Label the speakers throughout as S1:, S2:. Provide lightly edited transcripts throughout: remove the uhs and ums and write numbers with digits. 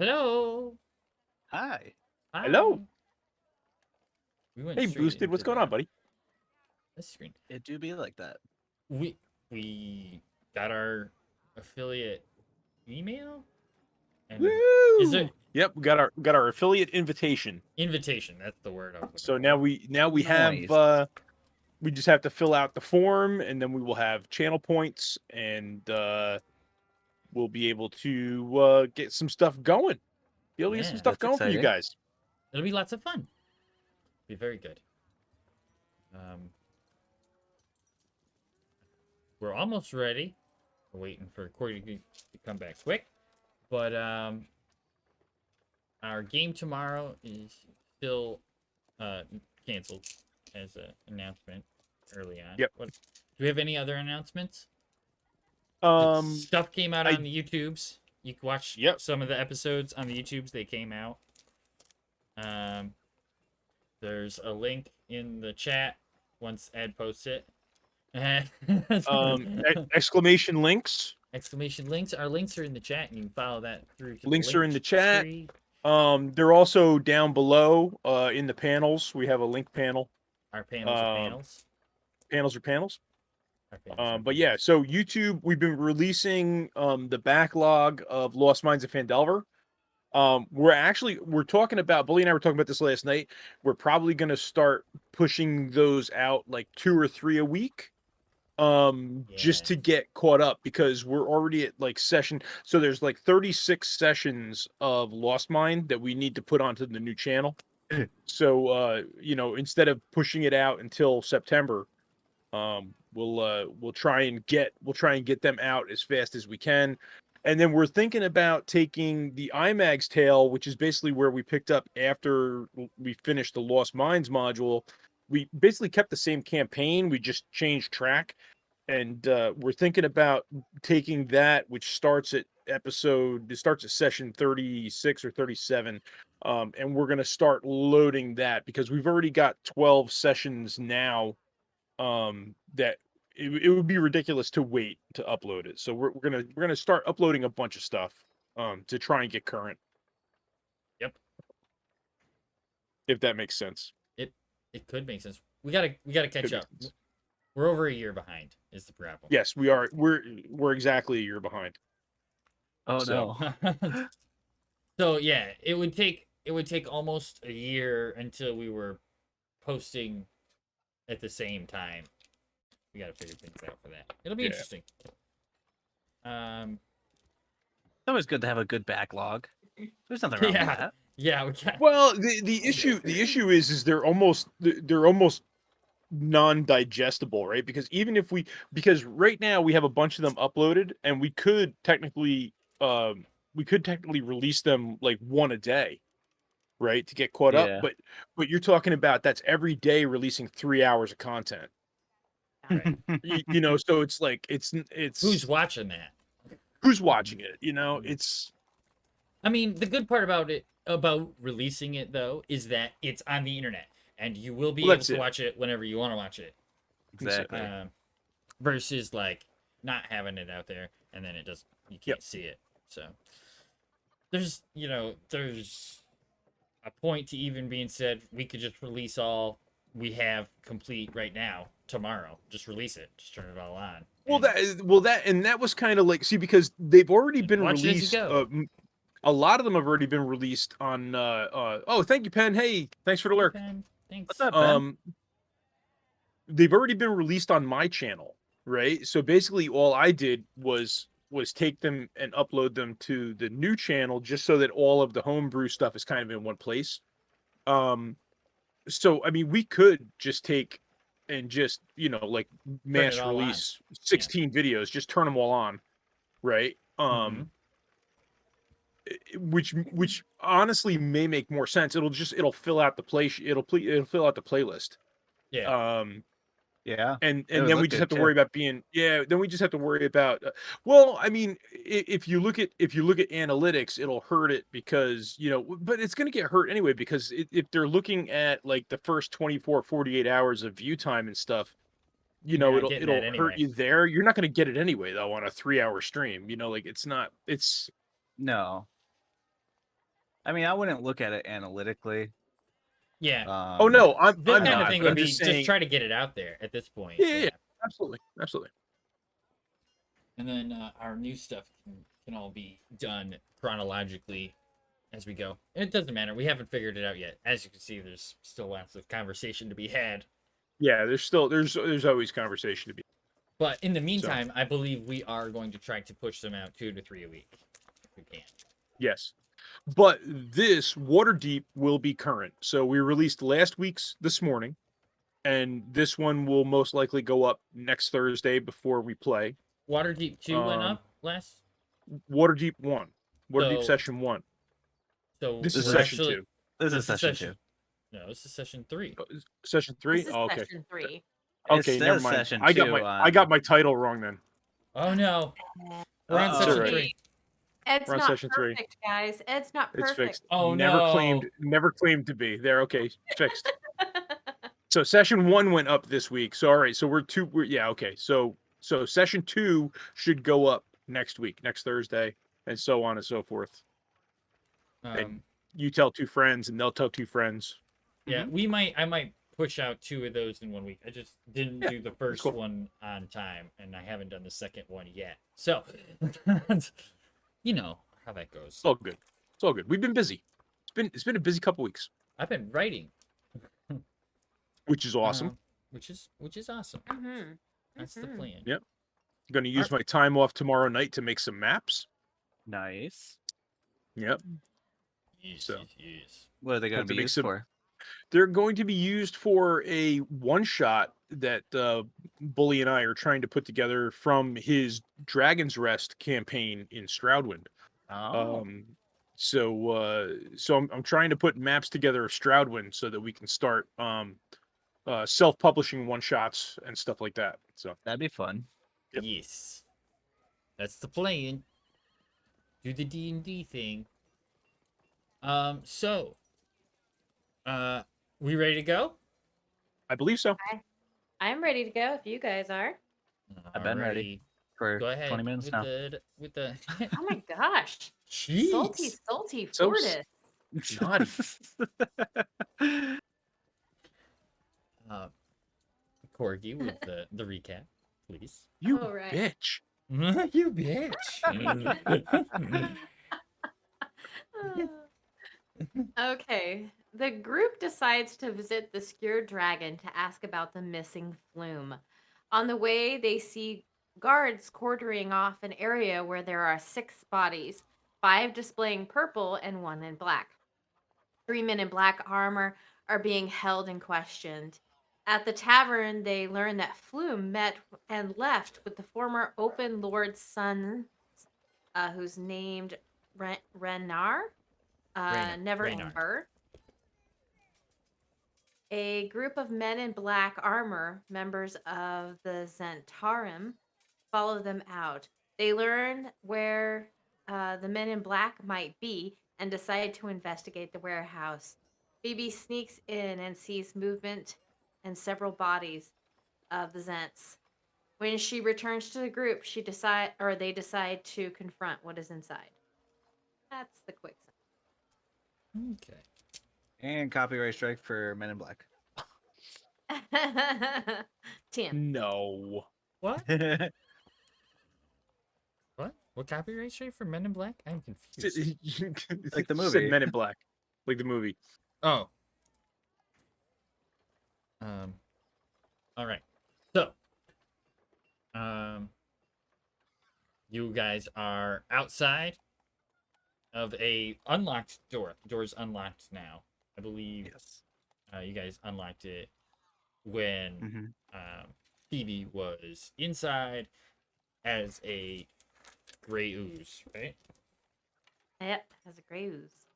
S1: Hello.
S2: Hi.
S1: Hi.
S3: Hello.
S1: We went
S3: Hey,
S1: straight
S3: Boosted. What's
S1: into
S3: going on, buddy?
S1: this screen.
S2: It do be like that.
S1: We got our affiliate email, and is
S3: Woo!
S1: it
S3: Yep, we got our affiliate invitation.
S1: invitation? That's the word I was
S3: So
S1: looking
S3: now
S1: for.
S3: we have
S2: Nice.
S3: we just have to fill out the form, and then we will have channel points, and we'll be able to get some stuff going. Be able to get some
S1: Yeah,
S3: stuff
S2: That's
S3: going for you
S2: exciting.
S3: guys.
S1: it'll be lots of fun. Be very good. We're almost ready. We're waiting for Corey to come back quick, but our game tomorrow is still canceled as an announcement early on.
S3: Yep.
S1: Do we have any other announcements?
S3: Um,
S1: Stuff came out
S3: I-
S1: on the YouTubes. You can watch
S3: Yep.
S1: some of the episodes on the YouTubes. They came out. There's a link in the chat once Ed posts it.
S3: exclamation links.
S1: Exclamation links. Our links are in the chat, and you can follow that through to
S3: Links
S1: the
S3: are in the
S1: link
S3: chat.
S1: tree.
S3: They're also down below in the panels. We have a link panel.
S1: Our panels are panels.
S3: Panels are panels.
S1: Our panels are
S3: But yeah,
S1: panels.
S3: so YouTube, we've been releasing the backlog of Lost Mines of Phandelver. We're talking about, Bully and I were talking about this last night. We're probably going to start pushing those out like 2 or 3 a week. Just
S1: Yeah.
S3: to get caught up, because we're already at like session. So there's like 36 sessions of Lost Mine that we need to put onto the new channel. So instead of pushing it out until September, we'll try and get them out as fast as we can. And then we're thinking about taking the IMAG's Tale, which is basically where we picked up after we finished the Lost Mines module. We basically kept the same campaign, we just changed track. And we're thinking about taking that, which starts at session 36 or 37. And we're going to start loading that, because we've already got 12 sessions now. That it would be ridiculous to wait to upload it. So we're gonna start uploading a bunch of stuff to try and get current.
S1: Yep.
S3: If that makes sense.
S1: It could make sense. We gotta catch up. We're over a year behind is the problem.
S3: Yes, we are. We're exactly a year behind.
S2: Oh
S3: So-
S2: no.
S1: So yeah, it would take almost a year until we were posting at the same time. We gotta figure things out for that. It'll be
S3: Yeah.
S1: interesting.
S2: It's always good to have a good backlog. There's nothing wrong with that.
S1: Yeah, we got.
S3: Well, the issue is they're almost non-digestible, right? Because because right now we have a bunch of them uploaded, and we could technically release them like one a day, right, to get caught up.
S2: Yeah.
S3: But you're talking about that's every day releasing 3 hours of content.
S1: Right.
S3: So it's like it's
S1: Who's watching that?
S3: who's watching it? It's
S1: I mean, the good part about releasing it though is that it's on the internet, and you will be able to watch it whenever you want to watch it.
S2: Exactly.
S1: Versus like not having it out there, and then you can't see it. So there's a point to even being said. We could just release all we have complete right now tomorrow. Just release it. Just turn it all on.
S3: That was kind of like, see, because they've already been
S1: Watch it as you
S3: released.
S1: go.
S3: A lot of them have already been released on. Oh, thank you, Penn. Hey, thanks for the lurk.
S1: Ben, thanks.
S2: What's up, Ben?
S3: They've already been released on my channel, right? So basically, all I did was take them and upload them to the new channel, just so that all of the homebrew stuff is kind of in one place. So I mean, we could just take and just like mass
S1: all
S3: release 16 videos, just turn them all on, right? Which honestly may make more sense. It'll fill out the fill out the playlist.
S1: Yeah.
S2: Yeah.
S3: And
S2: It would
S3: then
S2: look
S3: we just
S2: good,
S3: have to
S2: too.
S3: worry about then we just have to worry about well, I mean, if you look at analytics, it'll hurt it, because but it's going to get hurt anyway, because if they're looking at like the first 24 48 hours of view time and stuff, it'll hurt you there. You're not going to get it anyway though on a 3-hour stream. Like it's not.
S2: No. I mean, I wouldn't look at it analytically.
S1: Yeah.
S3: Oh no,
S1: This
S3: I'm
S1: kind
S3: not.
S1: of thing
S3: But
S1: would
S3: I'm
S1: be
S3: just
S1: just
S3: saying.
S1: try to get it out there at this point.
S3: Yeah, absolutely, absolutely.
S1: And then our new stuff can all be done chronologically as we go. And it doesn't matter. We haven't figured it out yet. As you can see, there's still lots of conversation to be had.
S3: Yeah, there's always conversation to be.
S1: But in the meantime, I believe we are going to try to push them out 2 to 3 a week if we can.
S3: Yes. But this Waterdeep will be current. So we released last week's this morning, and this one will most likely go up next Thursday before we play.
S1: Waterdeep 2 went up last.
S3: Waterdeep 1. Waterdeep
S1: So-
S3: session 1.
S1: So
S3: This is
S1: we're
S3: session
S1: actually
S3: 2.
S2: This is session 2.
S1: No, this is session 3.
S3: Session 3?
S4: This is
S3: Oh, okay.
S4: session 3.
S3: Okay,
S2: It
S3: never
S2: says
S3: mind.
S2: session
S3: I got
S2: 2
S3: I got my title wrong then.
S1: Oh no, we're on
S2: Uh-oh.
S1: session
S3: Alright.
S1: 3.
S4: Ed's
S3: We're on
S4: not
S3: session 3.
S4: perfect, guys. Ed's not
S3: It's
S4: perfect.
S3: fixed.
S1: Oh
S3: never
S1: no.
S3: never claimed to be. There, okay, fixed. So session 1 went up this week. So all right, so yeah, okay. So session 2 should go up next week, next Thursday, and so on and so forth. You tell 2 friends and they'll tell 2 friends.
S1: Yeah, I might push out 2 of those in 1 week. I just didn't do the first
S3: cool.
S1: one on time, and I haven't done the second one yet. So, you know how that goes.
S3: It's all good. It's all good. We've been busy. It's been a busy couple weeks,
S1: I've been writing,
S3: which is awesome.
S1: which is awesome.
S4: Mhm.
S1: That's the
S4: Mhm.
S1: plan.
S3: Yep. I'm going to use my time off tomorrow night to make some maps.
S2: Nice.
S3: Yep.
S1: Yes,
S3: So.
S1: yes.
S2: What are they going
S3: Have
S2: to
S3: to
S2: be
S3: make
S2: used
S3: some-
S2: for?
S3: They're going to be used for a one-shot that Bully and I are trying to put together from his Dragon's Rest campaign in Stroudwind.
S2: Oh.
S3: So I'm trying to put maps together of Stroudwind so that we can start self-publishing one-shots and stuff like that. So
S2: That'd be fun.
S3: Yep.
S1: Yes. That's the plan. Do the D&D thing. So, we ready to go?
S3: I believe so.
S4: I'm ready to go if you guys are.
S2: I've been ready. For
S1: Go ahead
S2: 20 minutes
S1: with
S2: now.
S1: with the
S4: Oh my gosh.
S1: Jeez.
S4: Salty
S3: So
S4: Fortis.
S3: Naughty.
S1: Corgi with the recap, please.
S3: You
S4: All right.
S3: bitch.
S1: You bitch.
S4: Okay. The group decides to visit the Skewered Dragon to ask about the missing flume. On the way, they see guards quartering off an area where there are 6 bodies, 5 displaying purple and 1 in black. 3 men in black armor are being held and questioned. At the tavern, they learn that Flume met and left with the former Open Lord's son, who's named Renar. Never
S1: Reynard.
S4: Ember. A group of men in black armor, members of the Zhentarim, follow them out. They learn where the men in black might be and decide to investigate the warehouse. Phoebe sneaks in and sees movement and several bodies of the Zents. When she returns to the group, they decide to confront what is inside. That's the quick
S1: Okay.
S2: And copyright strike for Men in Black.
S4: summary. Tim.
S3: No.
S1: What? What? What copyright straight for Men in Black? I'm confused.
S2: Like the
S3: Said
S2: movie.
S3: Men in Black. Like the movie.
S1: Oh. All right. So, you guys are outside of a unlocked door. The door's unlocked now. I believe
S2: Yes.
S1: you guys unlocked it when
S2: Mhm.
S1: Phoebe was inside as a gray ooze, right?
S4: Yep, has a gray ooze.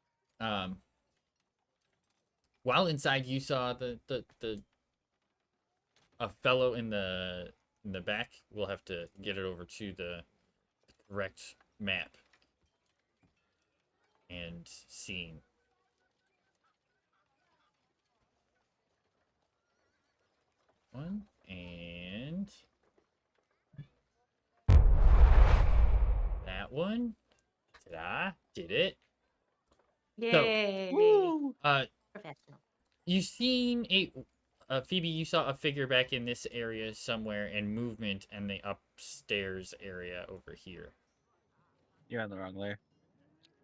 S1: While inside, you saw the a fellow in the back. We'll have to get it over to the correct map and scene. One and that one. Ta-da! Did it.
S4: Yay.
S2: Woo!
S4: Professional.
S1: You seen Phoebe, you saw a figure back in this area somewhere, and movement in the upstairs area over here.
S2: You're on the wrong layer.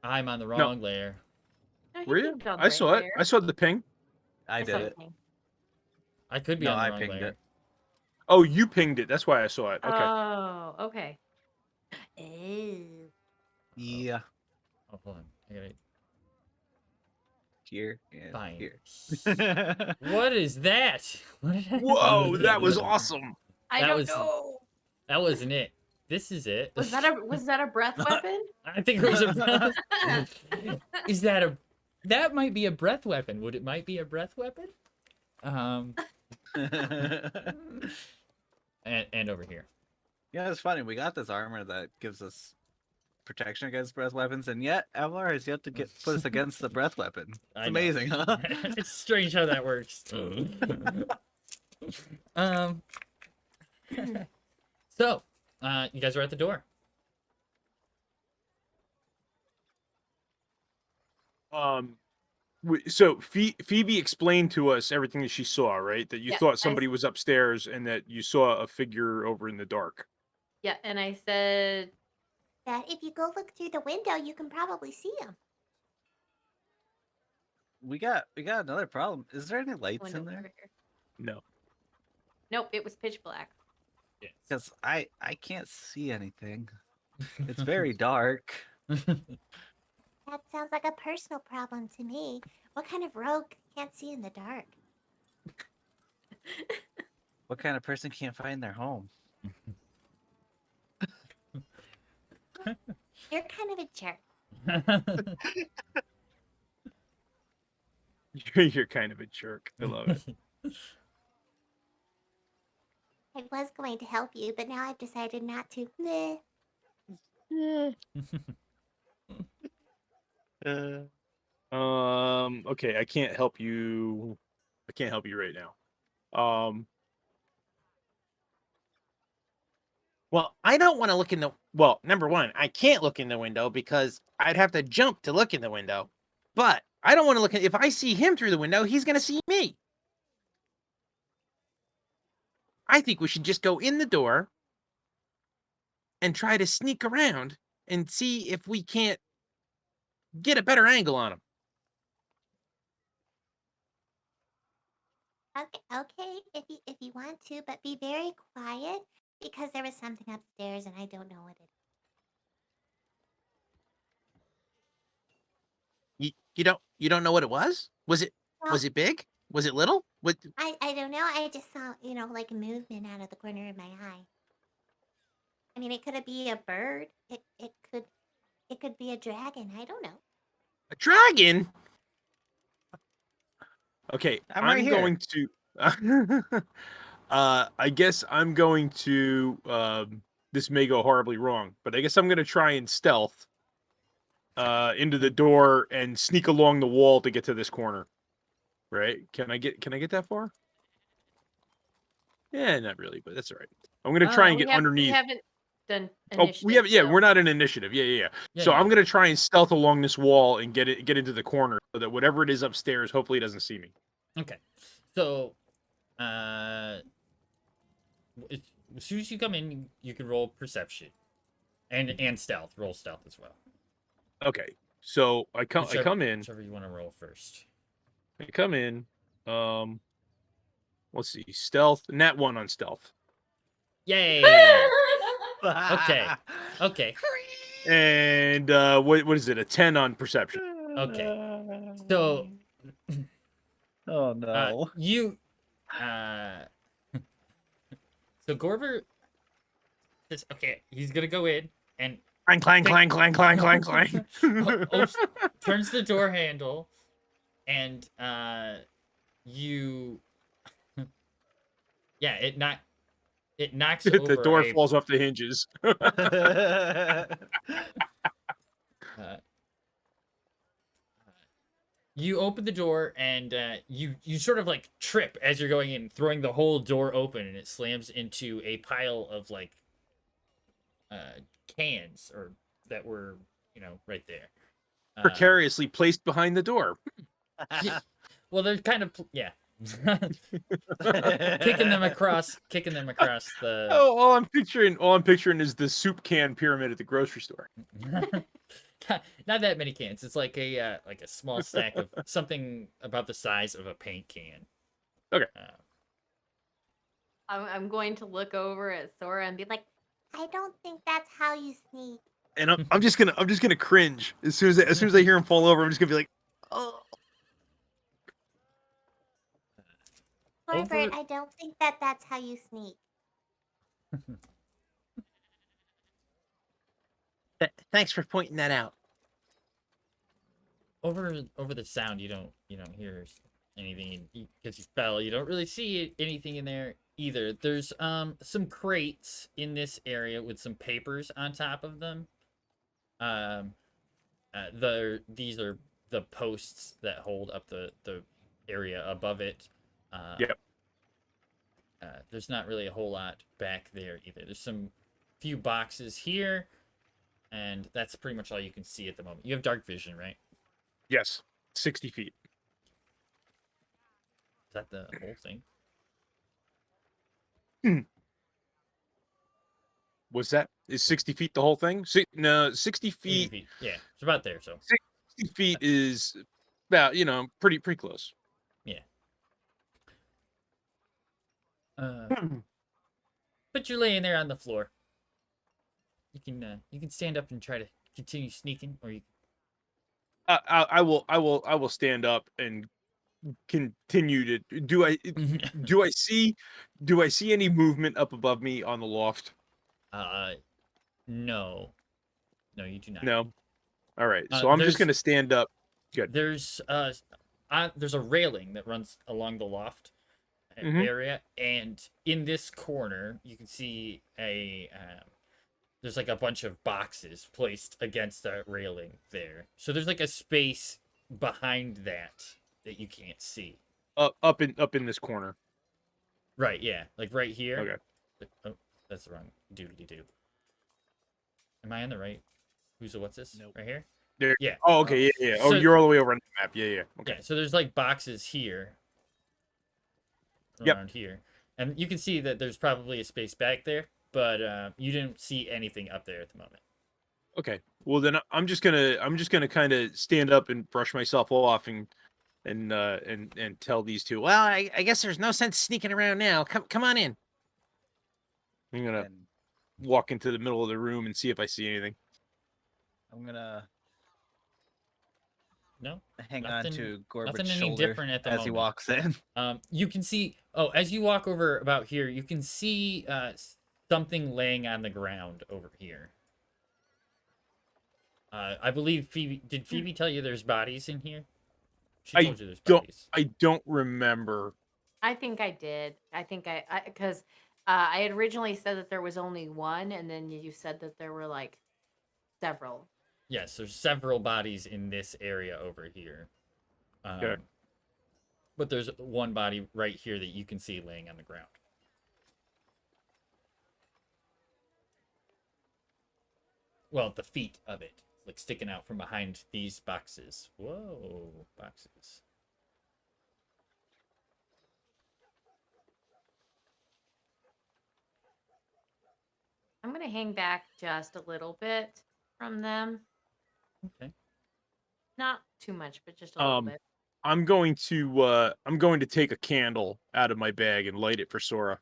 S1: I'm on the
S3: No.
S1: wrong layer.
S4: No, he
S3: Were you?
S4: pinged on the
S3: I
S4: right
S3: saw it.
S4: layer.
S3: I saw the ping.
S2: I
S4: saw
S2: did
S4: the
S2: it.
S4: ping.
S1: I could be
S2: No,
S1: on the
S2: I
S1: wrong
S2: pinged
S1: layer.
S2: it.
S3: Oh, you pinged it. That's why I saw it. Okay.
S4: Oh, okay. Ew.
S2: Yeah.
S1: Oh, hold on. I gotta
S2: Here and
S1: find.
S2: here.
S1: What is that? What did I...
S3: Whoa, that was awesome.
S4: I
S1: That
S4: don't
S1: was-
S4: know.
S1: That wasn't it. This is it.
S4: Was that a breath weapon?
S1: I think it was a breath. Is that a? That might be a breath weapon. Would it might be a breath weapon? And over here.
S2: Yeah, it's funny. We got this armor that gives us protection against breath weapons, and yet Avalar has yet to put us against the breath weapon. It's
S1: I know.
S2: amazing, huh?
S1: It's strange how that works. So, you guys are at the door.
S3: So Phoebe explained to us everything that she saw, right? That you
S4: Yeah,
S3: thought somebody was upstairs and that you saw a figure over in the dark.
S4: Yeah, and I said
S5: That if you go look through the window, you can probably see him.
S2: We got another problem. Is there any lights
S4: window
S2: in there?
S4: over here.
S3: No.
S4: Nope, it was pitch black.
S1: Yes.
S2: Because I can't see anything. It's very dark.
S5: That sounds like a personal problem to me. What kind of rogue can't see in the dark?
S2: What kind of person can't find their home?
S5: You're kind of a jerk.
S3: You're kind of a jerk. I love it.
S5: I was going to help you, but now I've decided not to. Meh.
S3: Okay, I can't help you. I can't help you right now.
S6: Well, I don't want to look in the. Well, number one, I can't look in the window because I'd have to jump to look in the window. But I don't want to look at. If I see him through the window, he's going to see me. I think we should just go in the door and try to sneak around and see if we can't get a better angle on him.
S5: Okay, if you want to, but be very quiet because there was something upstairs and I don't know what it is.
S6: You don't know what it was? Was it
S5: Well,
S6: was it big? Was it little? What?
S5: I don't know. I just saw, like movement out of the corner of my eye. I mean, it could be a bird. It could be a dragon. I don't know.
S6: A dragon?
S3: Okay,
S2: I'm right here.
S3: going to. I guess I'm going to. This may go horribly wrong, but I guess I'm going to try and stealth into the door and sneak along the wall to get to this corner. Right? Can I get that far? Yeah, not really, but that's all right. I'm going to try and get
S4: We
S3: underneath.
S4: haven't done
S3: Oh, we have.
S4: initiative,
S3: Yeah,
S4: so-
S3: we're not in initiative. Yeah.
S1: Yeah,
S3: So
S1: yeah.
S3: I'm gonna try and stealth along this wall and get into the corner so that whatever it is upstairs, hopefully, it doesn't see me.
S1: Okay. So, as soon as you come in, you can roll perception, and stealth. Roll stealth as well.
S3: Okay. So I come in.
S1: Whichever you want to roll first.
S3: I come in. Let's see. Stealth. Nat 1 on stealth.
S1: Yay! Okay. Okay.
S3: And what is it? A 10 on perception.
S1: Okay. So,
S2: Oh no.
S1: So Gorber says, okay, he's gonna go in and
S3: Clang, clang, clang, clang, clang, clang, clang.
S1: turns the door handle, and you, yeah, it knocks over
S3: The door
S1: a-
S3: falls off the hinges.
S1: You open the door and you sort of like trip as you're going in, throwing the whole door open, and it slams into a pile of like cans or that were right there.
S3: Precariously placed behind the door.
S1: Yeah. Well, they're kind of kicking them across the.
S3: Oh, all I'm picturing is the soup can pyramid at the grocery store.
S1: Not that many cans. It's like a small stack of something about the size of a paint can.
S3: Okay.
S4: I'm going to look over at Sora and be like,
S5: I don't think that's how you sneak.
S3: And I'm just gonna cringe as soon as I hear him fall over. I'm just gonna be like, oh.
S5: Norbert, I don't think that's how you sneak.
S6: Thanks for pointing that out.
S1: Over the sound, you don't hear anything because you fell. You don't really see anything in there either. There's some crates in this area with some papers on top of them. These are the posts that hold up the area above it.
S3: Yep.
S1: There's not really a whole lot back there either. There's some few boxes here, and that's pretty much all you can see at the moment. You have dark vision, right?
S3: Yes, 60 feet.
S1: Is that the whole thing?
S3: What's that? Is 60 feet the whole thing? No, 60 feet.
S1: Yeah, it's about there. So
S3: 60 feet is about, pretty close.
S1: yeah. But you're laying there on the floor. You can stand up and try to continue sneaking, or you.
S3: I will stand up and continue to do I see any movement up above me on the loft?
S1: No, you do not.
S3: No. All right, so I'm just gonna stand up. Good.
S1: There's a railing that runs along the loft area, and in this corner you can see there's like a bunch of boxes placed against the railing there. So there's like a space behind that you can't see.
S3: Up in this corner.
S1: Right, yeah. Like right here.
S3: Okay.
S1: Oh, that's the wrong doodly-doo. Am I on the right? What's this?
S2: Nope.
S1: Right here?
S3: There.
S1: Yeah.
S3: Oh, okay, yeah. Oh,
S1: So-
S3: you're all the way over on the map. Yeah. Okay.
S1: Yeah, so there's like boxes here.
S3: Yep.
S1: Around here. And you can see that there's probably a space back there, but you didn't see anything up there at the moment.
S3: Okay. Well, then I'm just gonna kind of stand up and brush myself off and tell these two.
S6: Well, I guess there's no sense sneaking around now. Come on in.
S3: I'm gonna
S2: And
S3: walk into the middle of the room and see if I see anything.
S2: I'm gonna
S1: No?
S2: hang on
S1: Nothing-
S2: to Gorbat's
S1: nothing any
S2: shoulder
S1: different at the
S2: as he
S1: moment.
S2: walks in.
S1: You can see. Oh, as you walk over about here, you can see something laying on the ground over here. I believe Phoebe. Did Phoebe tell you there's bodies in here? She
S3: I
S1: told you there's
S3: don't-
S1: bodies.
S3: I don't remember.
S4: I think I did. I think because I had originally said that there was only one, and then you said that there were like several.
S1: Yes, there's several bodies in this area over here.
S3: Okay.
S1: But there's one body right here that you can see laying on the ground. Well, the feet of it, like sticking out from behind these boxes. Whoa, boxes.
S4: I'm gonna hang back just a little bit from them.
S1: Okay.
S4: Not too much, but just a little bit.
S3: I'm going to take a candle out of my bag and light it for Sora.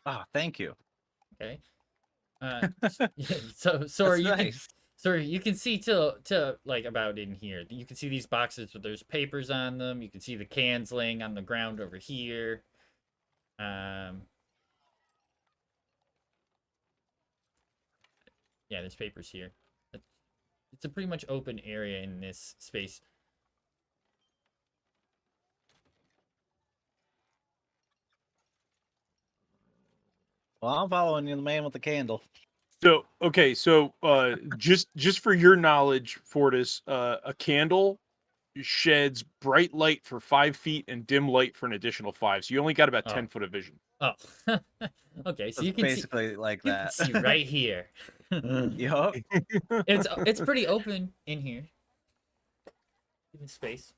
S2: Oh, thank you.
S1: Okay. Yeah, so
S2: That's
S1: you can
S2: nice.
S1: Sorry, you can see to like about in here. You can see these boxes where there's papers on them. You can see the cans laying on the ground over here. Yeah, there's papers here. It's a pretty much open area in this space.
S2: Well, I'm following you, the man with the candle.
S3: So okay, so just for your knowledge, Fortis, a candle sheds bright light for 5 feet and dim light for an additional 5. So you only got about
S1: Oh.
S3: 10 foot of vision.
S1: Oh, okay. So
S2: It's
S1: you can see,
S2: basically like
S1: you
S2: that.
S1: can see right here.
S2: Yup.
S1: It's pretty open in here. In space.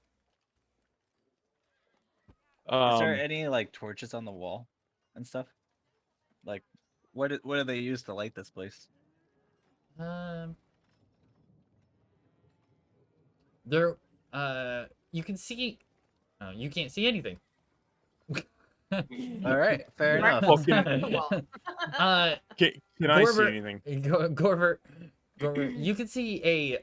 S2: Is there
S3: Um,
S2: any like torches on the wall and stuff? Like, what do they use to light this place?
S1: Um, there. You can see. You can't see anything.
S2: All right, fair
S4: Mark
S2: enough.
S3: Well,
S4: the wall.
S3: can I see
S1: Gorber-
S3: anything?
S1: Gorber, you can see a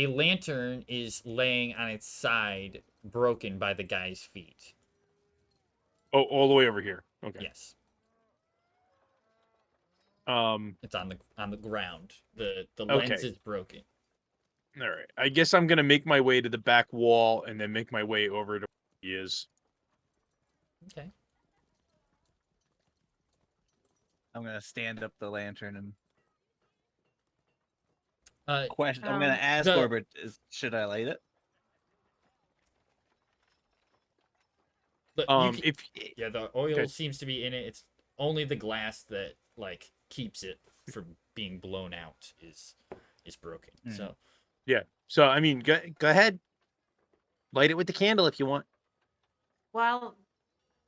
S1: lantern is laying on its side, broken by the guy's feet.
S3: Oh, all the way over here. Okay.
S1: Yes,
S3: All
S1: it's on the ground. The
S3: Okay.
S1: lens is broken.
S3: right. I guess I'm gonna make my way to the back wall and then make my way over to where he is.
S1: Okay.
S2: I'm gonna stand up the lantern and
S1: Uh,
S2: I'm gonna ask
S1: the-
S2: Corbett, should I light it?
S1: but you can-
S3: If
S1: yeah, the oil
S3: Okay.
S1: seems to be in it. It's only the glass that like keeps it from being blown out is broken.
S2: Mhm.
S1: So
S3: so, I mean, go ahead, light it with the candle if you want.
S4: While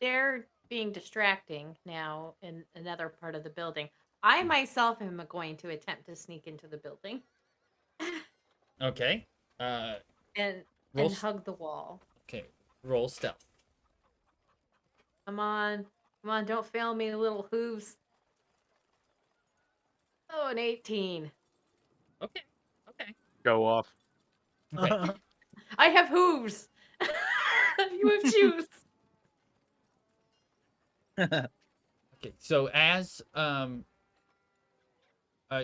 S4: they're being distracting now in another part of the building, I myself am going to attempt to sneak into the building
S1: okay.
S4: and
S1: Roll
S4: and
S1: s-
S4: hug the wall.
S1: Okay. Roll stealth.
S4: Come on, don't fail me, little hooves. Oh, an 18.
S1: Okay. Okay.
S3: Go off.
S1: Okay.
S4: I have hooves. You have shoes.
S1: Okay, so as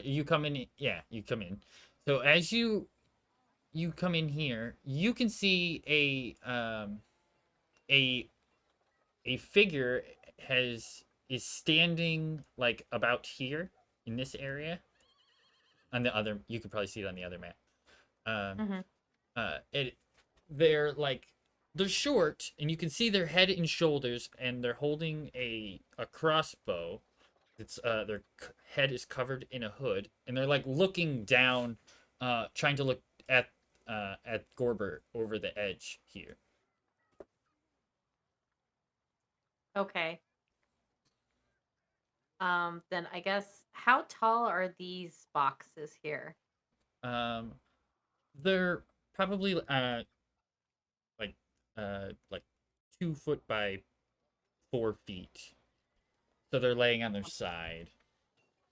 S1: you come in, yeah, you come in. So as you come in here, you can see a figure is standing like about here in this area. On the other, you could probably see it on the other map.
S4: Mhm.
S1: They're short, and you can see their head and shoulders, and they're holding a crossbow. It's their head is covered in a hood, and they're like looking down, trying to look at Gorber over the edge here.
S4: Okay. Then I guess how tall are these boxes here?
S1: They're probably like 2 foot by 4 feet. So they're laying on their side.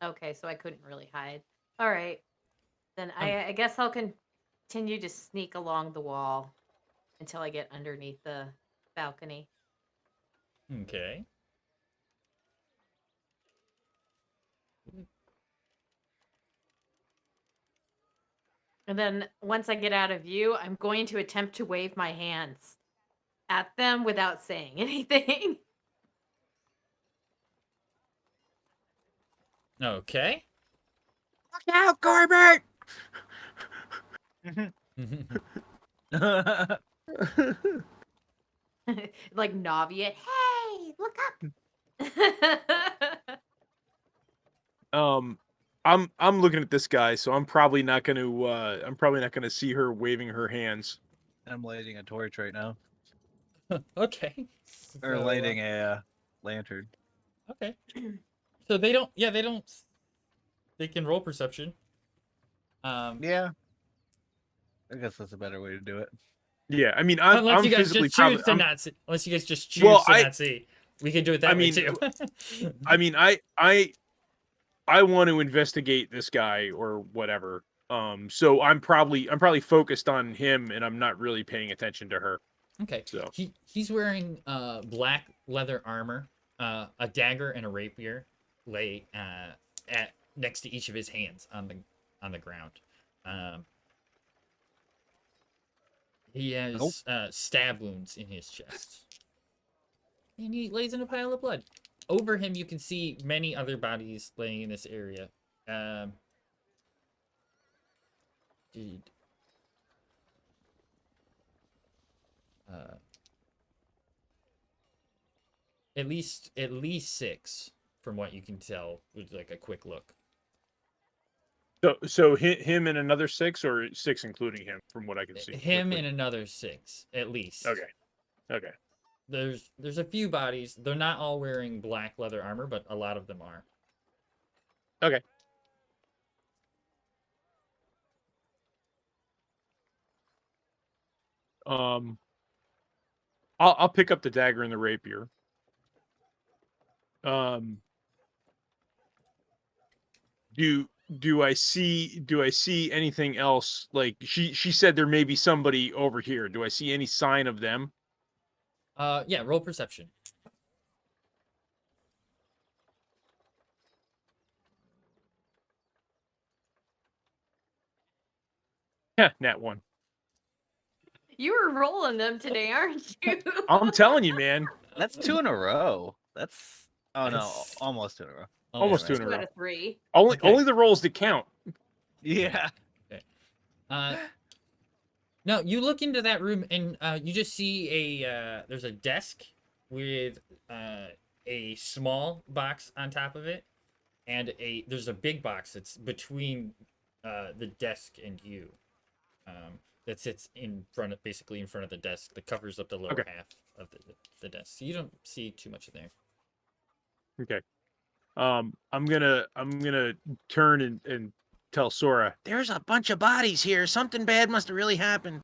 S4: Okay, so I couldn't really hide. All right. Then I guess I'll continue to sneak along the wall until I get underneath the balcony.
S1: Okay.
S4: And then once I get out of view, I'm going to attempt to wave my hands at them without saying anything.
S1: Okay.
S6: Look out, Corbett!
S4: Like Navi it.
S5: Hey, look up.
S3: I'm looking at this guy, so I'm probably not gonna see her waving her hands.
S2: I'm lighting a torch right now,
S1: Okay.
S2: or
S1: So,
S2: lighting a lantern.
S1: okay. So they don't. Yeah, they don't. They can roll perception.
S2: Yeah, I guess that's a better way to do it.
S3: Yeah, I mean, I'm
S1: Unless you guys
S3: physically
S1: just choose
S3: probably.
S1: to
S3: I'm-
S1: not see. Unless you guys just choose
S3: Well,
S1: to not see. We can do it that
S3: I
S1: way
S3: mean,
S1: too.
S3: I mean, I want to investigate this guy or whatever. So I'm probably focused on him, and I'm not really paying attention to her.
S1: Okay.
S3: So
S1: He's wearing black leather armor, a dagger and a rapier lay at next to each of his hands on the ground. He has stab wounds in his chest. And he lays in a pile of blood. Over him you can see many other bodies laying in this area. Dude. At least 6 from what you can tell with like a quick look.
S3: So him and another 6, or 6 including him, from what I can see.
S1: Him
S3: quickly?
S1: and another 6 at least.
S3: Okay.
S1: There's a few bodies. They're not all wearing black leather armor, but a lot of them are.
S3: Okay. I'll pick up the dagger and the rapier. Do I see anything else? Like she said there may be somebody over here. Do I see any sign of them?
S1: Yeah, roll perception.
S3: Yeah, nat 1.
S4: You were rolling them today, aren't you?
S3: I'm telling you, man.
S2: That's 2 in a row. That's no,
S1: That's-
S2: almost 2 in a row.
S3: Almost
S2: Yeah,
S3: 2 in a
S4: 2 out
S3: row.
S4: of 3.
S1: Okay.
S3: Only the rolls that count.
S2: Yeah.
S1: No, you look into that room and you just see there's a desk with a small box on top of it, and there's a big box that's between the desk and you. That sits basically in front of the desk that covers up the lower
S3: Okay.
S1: half of the desk. So you don't see too much in there.
S3: Okay. I'm gonna turn and tell Sora.
S6: There's a bunch of bodies here. Something bad must have really happened.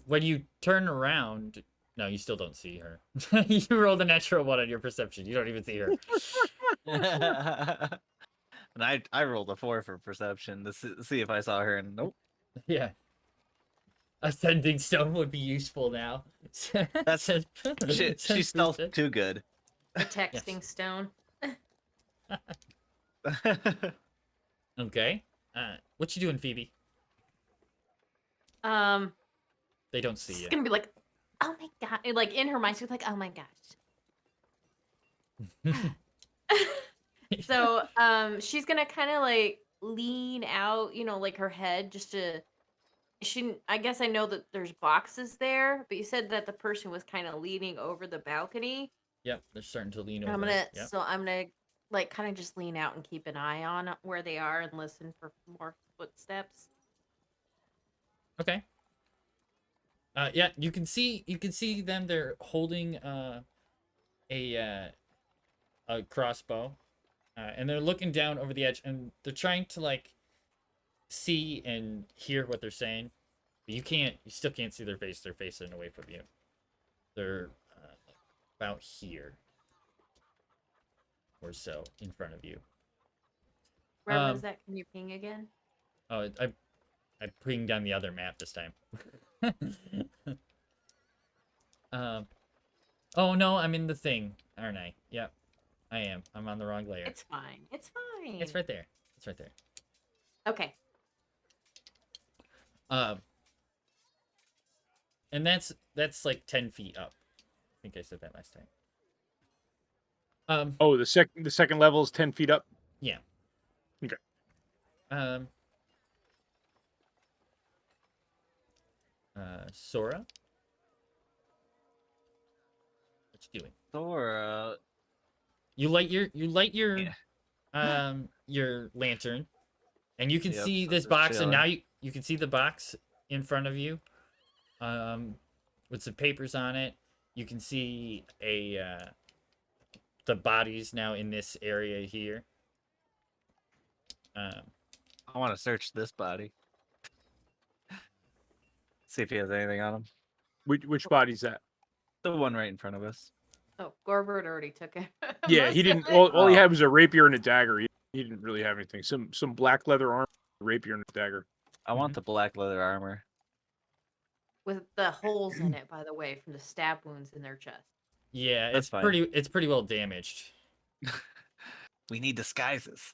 S1: When you turn around, no, you still don't see her. You rolled a natural 1 on your perception. You don't even see her.
S2: And I rolled a 4 for perception to see if I saw her, and nope.
S1: Yeah. Ascending stone would be useful now.
S2: That's she's still too good.
S4: A texting stone.
S1: Okay. What you doing, Phoebe? They don't see
S4: She's
S1: you.
S4: gonna be like, oh my god. And, like in her mind, she's like, oh my gosh. So she's gonna kind of like lean out, like her head just to. I guess I know that there's boxes there, but you said that the person was kind of leaning over the balcony.
S1: Yep, they're starting to lean
S4: And
S1: over. Yep.
S4: I'm gonna like kind of just lean out and keep an eye on where they are and listen for more footsteps.
S1: Okay. Yeah, you can see them. They're holding a crossbow, and they're looking down over the edge, and they're trying to like see and hear what they're saying. But you still can't see their face. They're facing away from you. They're about here or so in front of you.
S4: Where was that? Can you ping again?
S1: Oh, I'm putting down the other map this time. Oh no, I'm in the thing, aren't I? Yep, I am. I'm on the wrong layer.
S4: It's fine. It's fine.
S1: It's right there. It's right there.
S4: Okay.
S1: And that's like 10 feet up. I think I said that last time.
S3: Oh, the second level is 10 feet up.
S1: Yeah.
S3: Okay.
S1: Sora, what you doing?
S2: Sora.
S1: You light your
S2: Yeah.
S1: your lantern, and you can
S2: Yep,
S1: see
S2: so
S1: this
S2: just
S1: box, and
S2: chilling.
S1: now you can see the box in front of you, with some papers on it. You can see the bodies now in this area here.
S2: I want to search this body. See if he has anything on him.
S3: Which body's that?
S2: The one right in front of us.
S4: Oh, Gorbert already took it.
S3: Yeah,
S4: Most
S3: he
S4: of
S3: didn't.
S4: it.
S3: All he
S2: Oh.
S3: had was a rapier and a dagger. He didn't really have anything. Some black leather armor, a rapier and a dagger.
S2: I want the black leather armor.
S4: With the holes in it, by the way, from the stab wounds in their chest.
S1: Yeah,
S2: That's
S1: it's
S2: fine.
S1: pretty well damaged.
S2: We need disguises.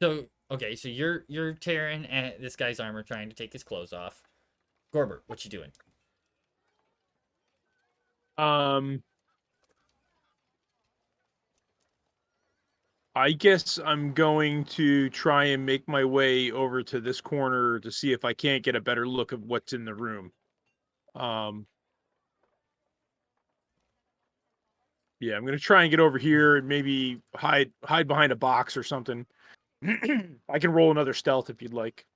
S1: So okay, so you're tearing at this guy's armor, trying to take his clothes off. Gorbert, what you doing?
S3: I guess I'm going to try and make my way over to this corner to see if I can't get a better look of what's in the room. Yeah, I'm gonna try and get over here and maybe hide behind a box or something. I can roll another stealth if you'd like.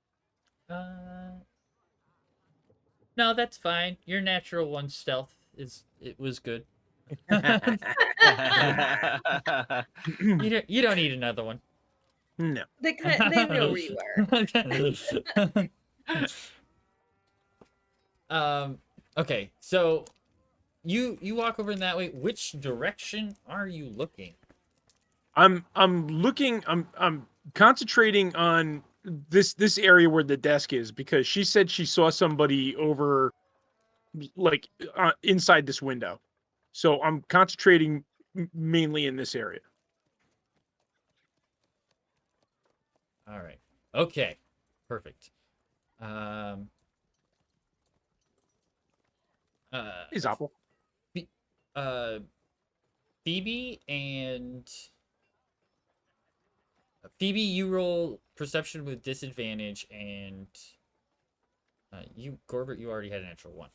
S1: No, that's fine. Your natural one stealth was good. You don't need another one.
S3: No.
S7: They know where you are.
S1: Okay, so you walk over in that way. Which direction are you looking?
S3: I'm looking. I'm concentrating on this area where the desk is because she said she saw somebody over, like inside this window. So I'm concentrating mainly in this area.
S1: All right. Okay. Perfect.
S3: Hey, Zoppel.
S1: Phoebe, you roll perception with disadvantage, and you, Gorbert, you already had an natural one.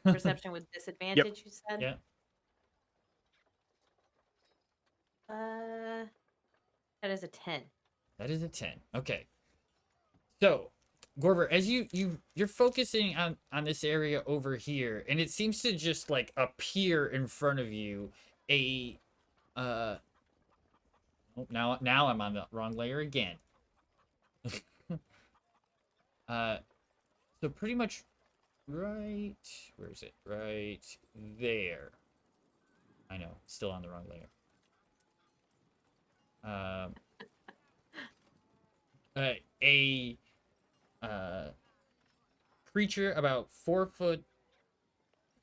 S4: Perception with disadvantage, you said?
S1: Yeah.
S4: That is a 10.
S1: That is a 10. Okay. So, Gorbert, as you're focusing on this area over here, and it seems to just like appear in front of you oh, now I'm on the wrong layer again. So pretty much right, where is it? Right there. I know, still on the wrong layer. A creature about 4 foot,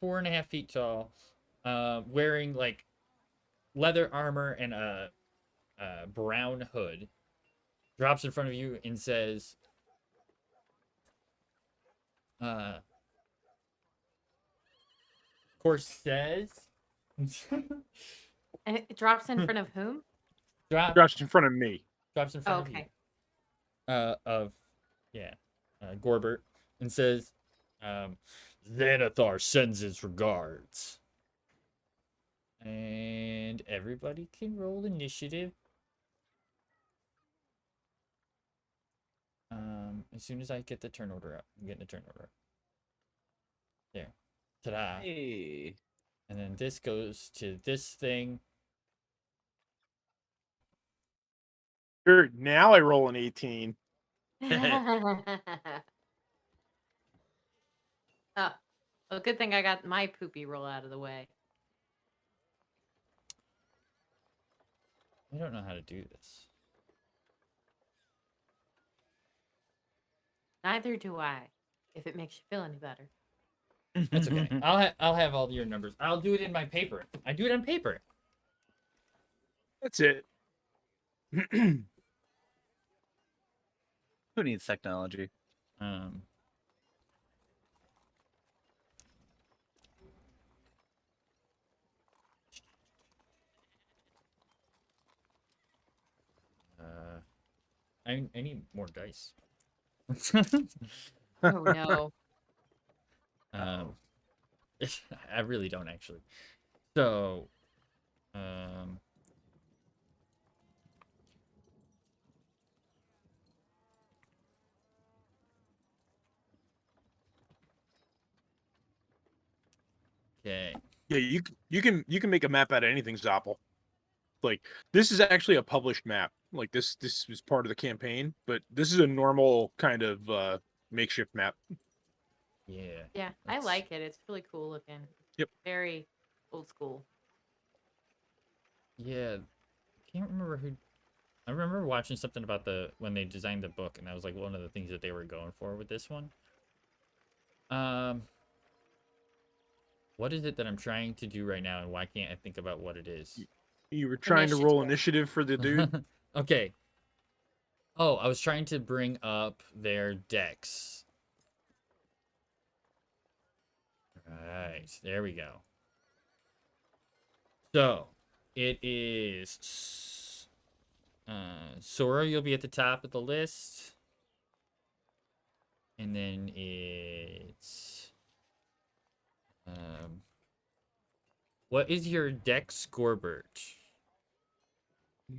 S1: 4.5 feet tall, wearing like leather armor and a brown hood, drops in front of you and says, course says.
S4: And it drops in front of whom?
S3: Drops in front of me.
S1: Drops in front of you. Gorbert, and says, Xanathar sends his regards. And everybody can roll initiative. As soon as I get the turn order up. I'm getting the turn order up. There. Ta-da.
S2: Hey.
S1: And then this goes to this thing.
S3: Sure, now I roll an 18.
S4: Oh, well, good thing I got my poopy roll out of the way.
S1: I don't know how to do this.
S4: Neither do I, if it makes you feel any better.
S1: That's okay. I'll have all your numbers. I'll do it in my paper. I do it on paper.
S3: That's it.
S2: Who needs technology?
S1: I need more dice.
S4: Oh no.
S1: I really don't actually. So, okay.
S3: Yeah, you can make a map out of anything, Zoppel. Like this is actually a published map. Like this is part of the campaign, but this is a normal kind of makeshift map.
S1: Yeah.
S4: Yeah, I like it. It's really cool looking.
S3: Yep.
S4: Very old school.
S1: Yeah. Can't remember who. I remember watching something about when they designed the book, and that was like one of the things that they were going for with this one. What is it that I'm trying to do right now, and why can't I think about what it is?
S3: You were trying to roll initiative for the dude.
S1: Okay. Oh, I was trying to bring up their decks. Right, there we go. So, it is Sora, you'll be at the top of the list. And then it's what is your deck score, Bert?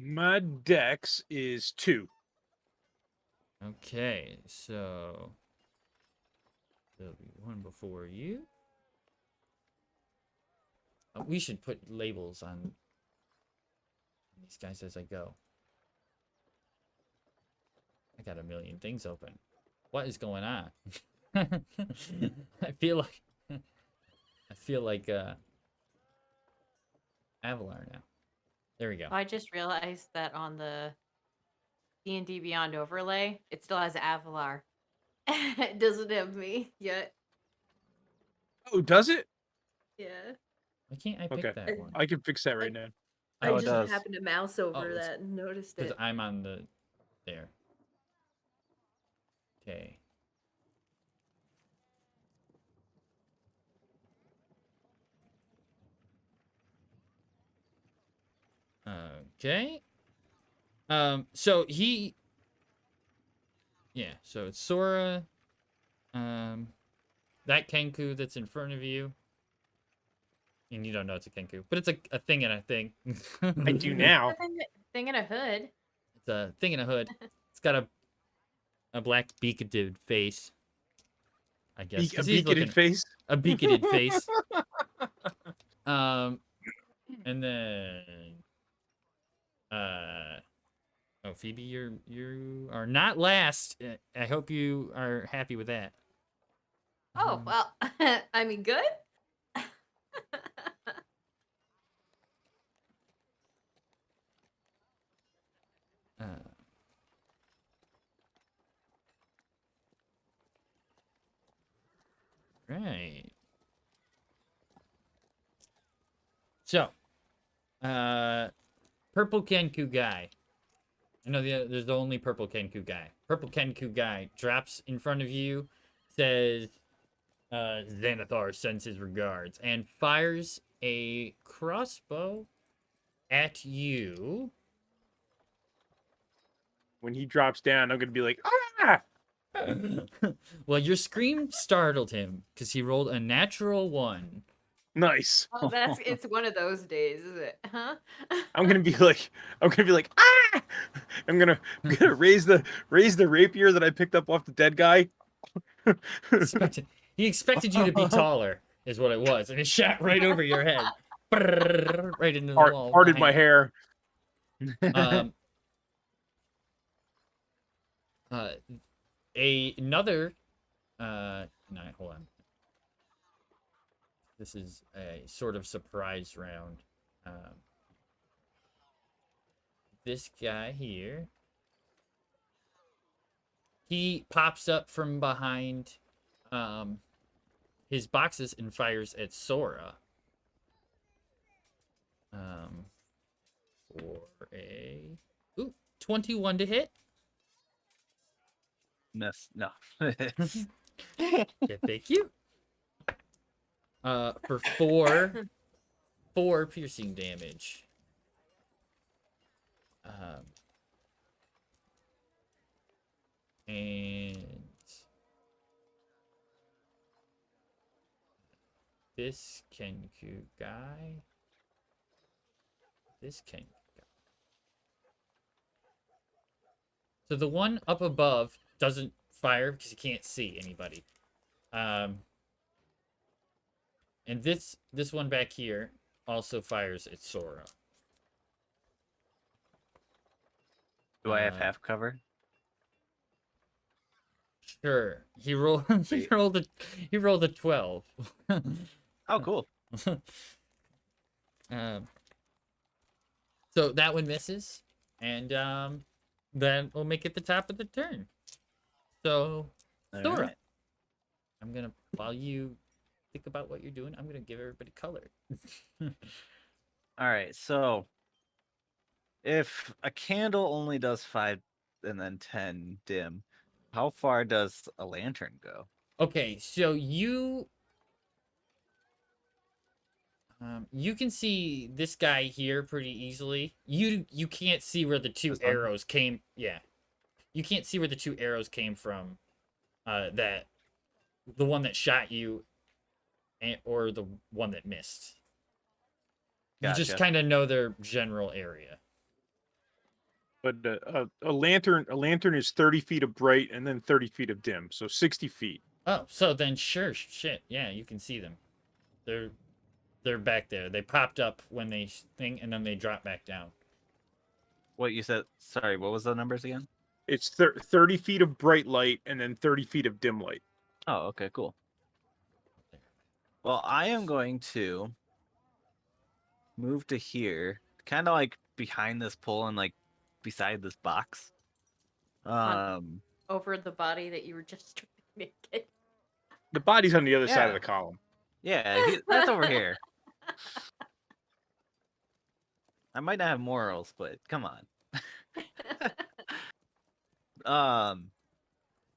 S3: My dex is 2.
S1: Okay, so there'll be one before you. We should put labels on these guys as I go. I got a million things open. What is going on? I feel like Avalar now. There we go.
S4: I just realized that on the D&D Beyond overlay, it still has Avalar. It doesn't have me yet.
S3: Oh, does it?
S4: Yeah.
S1: Why can't I pick
S3: Okay.
S1: that one?
S3: I can fix that right now.
S7: I
S2: Oh, it
S7: just
S2: does.
S7: happened to mouse over
S1: it's-
S7: that and noticed
S1: Because
S7: it.
S1: I'm on the there. Okay. Okay. So he. Yeah. So it's Sora. That Kenku that's in front of you. And you don't know it's a Kenku, but it's a thing and a thing.
S3: I do now.
S4: Thing in a hood.
S1: It's a thing in a hood. It's got a black beaked face. I guess.
S3: A
S1: 'cause he's
S3: beaked
S1: looking-
S3: face.
S1: A beaked face. And then oh, Phoebe, you are not last. I hope you are happy with that.
S4: Oh, well, I mean, good?
S1: Uh, right. So, purple Kenku guy. I know there's the only purple Kenku guy. Purple Kenku guy drops in front of you, says, Xanathar sends his regards, and fires a crossbow at you.
S3: When he drops down, I'm gonna be like, ah!
S1: Well, your scream startled him because he rolled a natural 1.
S3: Nice.
S4: Oh, it's one of those days, is it? Huh?
S3: I'm gonna be like, ah! I'm gonna raise the rapier that I picked up off the dead guy.
S1: He expected you to be taller, is what it was, and it shot right over your head, right into the wall.
S3: Parted my
S1: behind
S3: hair.
S1: you. Another. No, hold on. This is a sort of surprise round. This guy here. He pops up from behind his boxes and fires at Sora. For a 21 to hit.
S2: Miss. No.
S1: Yeah, thank you. For four piercing damage. And this Kenku guy. So the one up above doesn't fire because he can't see anybody. And this one back here also fires at Sora.
S2: Do I have half cover?
S1: Sure. He rolled he rolled a 12.
S2: Oh, cool.
S1: So that one misses, and then we'll make it the top of the turn. So,
S2: All
S1: Sora,
S2: right.
S1: I'm gonna, while you think about what you're doing, I'm gonna give everybody color.
S2: All right. So, if a candle only does 5 and then 10 dim, how far does a lantern go?
S1: Okay, so you You can see this guy here pretty easily. You can't see where the two
S2: This one?
S1: arrows came. Yeah, you can't see where the two arrows came from. That the one that shot you, or the one that missed. You just
S2: Gotcha.
S1: kind of know their general area.
S3: But a lantern is 30 feet of bright and then 30 feet of dim, so 60 feet.
S1: Oh, so then sure, shit, yeah, you can see them. They're back there. They popped up when they thing, and then they drop back down.
S2: What you said? Sorry, what was the numbers again?
S3: It's 30 feet of bright light and then 30 feet of dim light.
S2: Oh, okay, cool. Well, I am going to move to here, kind of like behind this pole and like beside this box.
S4: Over the body that you were just stripping naked.
S3: The body's on the other side of
S2: Yeah.
S3: the column.
S2: Yeah, that's over here. I might not have morals, but come on.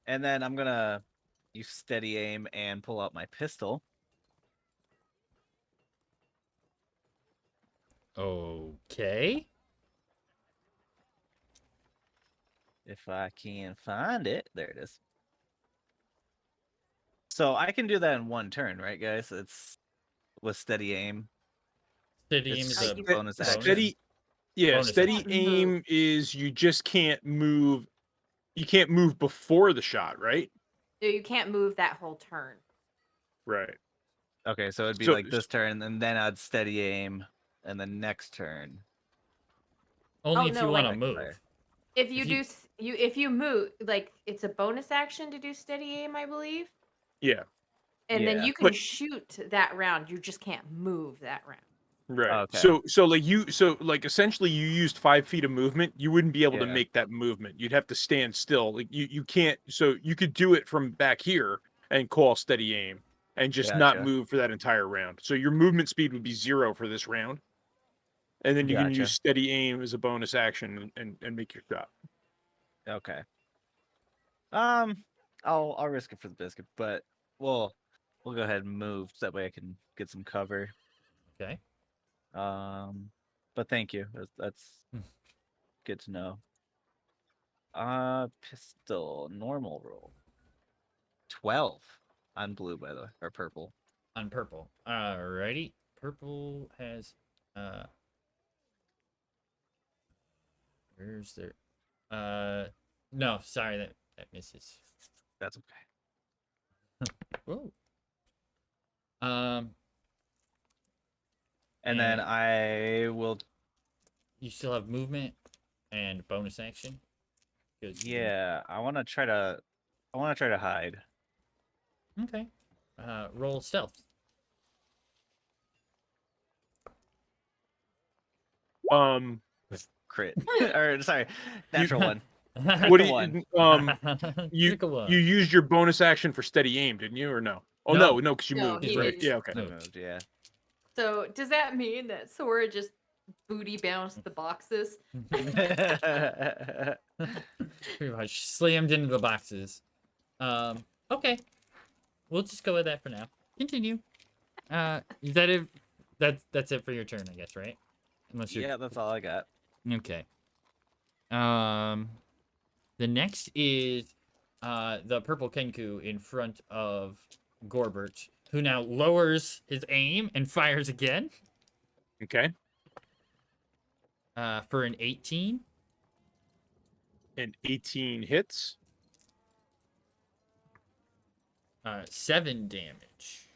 S2: And then I'm gonna use steady aim and pull out my pistol.
S1: Okay.
S2: If I can find it. There it is. So I can do that in one turn, right, guys? It's with steady aim.
S1: Steady aim
S2: It's
S1: is a
S4: like
S2: bonus action.
S3: Steady, yeah,
S1: Bonus
S3: steady
S4: action.
S3: aim is you just can't move. You can't move before the shot, right?
S4: So you can't move that whole turn.
S3: Right.
S2: Okay, so it'd be
S3: So-
S2: like this turn, and then I'd steady aim, and the next turn.
S1: only
S4: Oh,
S1: if
S4: no,
S1: you want to
S4: like-
S1: move.
S4: If you
S1: If
S4: do
S1: you-
S4: if you move, like it's a bonus action to do steady aim, I believe.
S3: Yeah.
S4: And then
S2: Yeah.
S4: you can
S3: But-
S4: shoot that round. You just can't move that round.
S3: Right.
S2: Okay.
S3: So like essentially you used 5 feet of movement. You wouldn't be able to
S2: Yeah.
S3: make that movement. You'd have to stand still. Like you can't. So you could do it from back here and call steady aim and just not
S2: Gotcha.
S3: move for that entire round. So your movement speed would be 0 for this round. And then you can
S2: Gotcha.
S3: use steady aim as a bonus action and make your shot.
S2: Okay. I'll risk it for the biscuit, but we'll go ahead and move so that way I can get some cover.
S1: Okay.
S2: But thank you. That's
S1: Hmm.
S2: good to know. Pistol normal roll. 12 on blue, by the way, or purple.
S1: On purple. Alrighty. Purple has where's there? No, sorry, that misses.
S2: That's okay.
S1: Whoa.
S2: And then
S1: And-
S2: I will.
S1: You still have movement and bonus action. 'Cause you-
S2: Yeah, I want to try to. I want to try to hide.
S1: Okay. Roll stealth.
S2: Crit. Or sorry, natural one.
S3: What do
S2: One.
S3: you
S1: Pick a one.
S3: you used your bonus action for steady aim, didn't you, or no? Oh
S1: No.
S3: no, because you
S4: No,
S3: moved,
S4: he
S3: right?
S4: moved.
S3: Yeah, okay.
S2: I
S1: No.
S2: moved, yeah.
S4: So does that mean that Sora just booty bounced the boxes?
S1: Pretty much slammed into the boxes. Okay. We'll just go with that for now. Continue. Is that it? That's it for your turn, I guess, right? Unless you're
S2: Yeah, that's all I got.
S1: okay. The next is the purple Kenku in front of Gorbert, who now lowers his aim and fires again.
S3: Okay.
S1: For an 18.
S3: And 18 hits.
S1: 7 damage.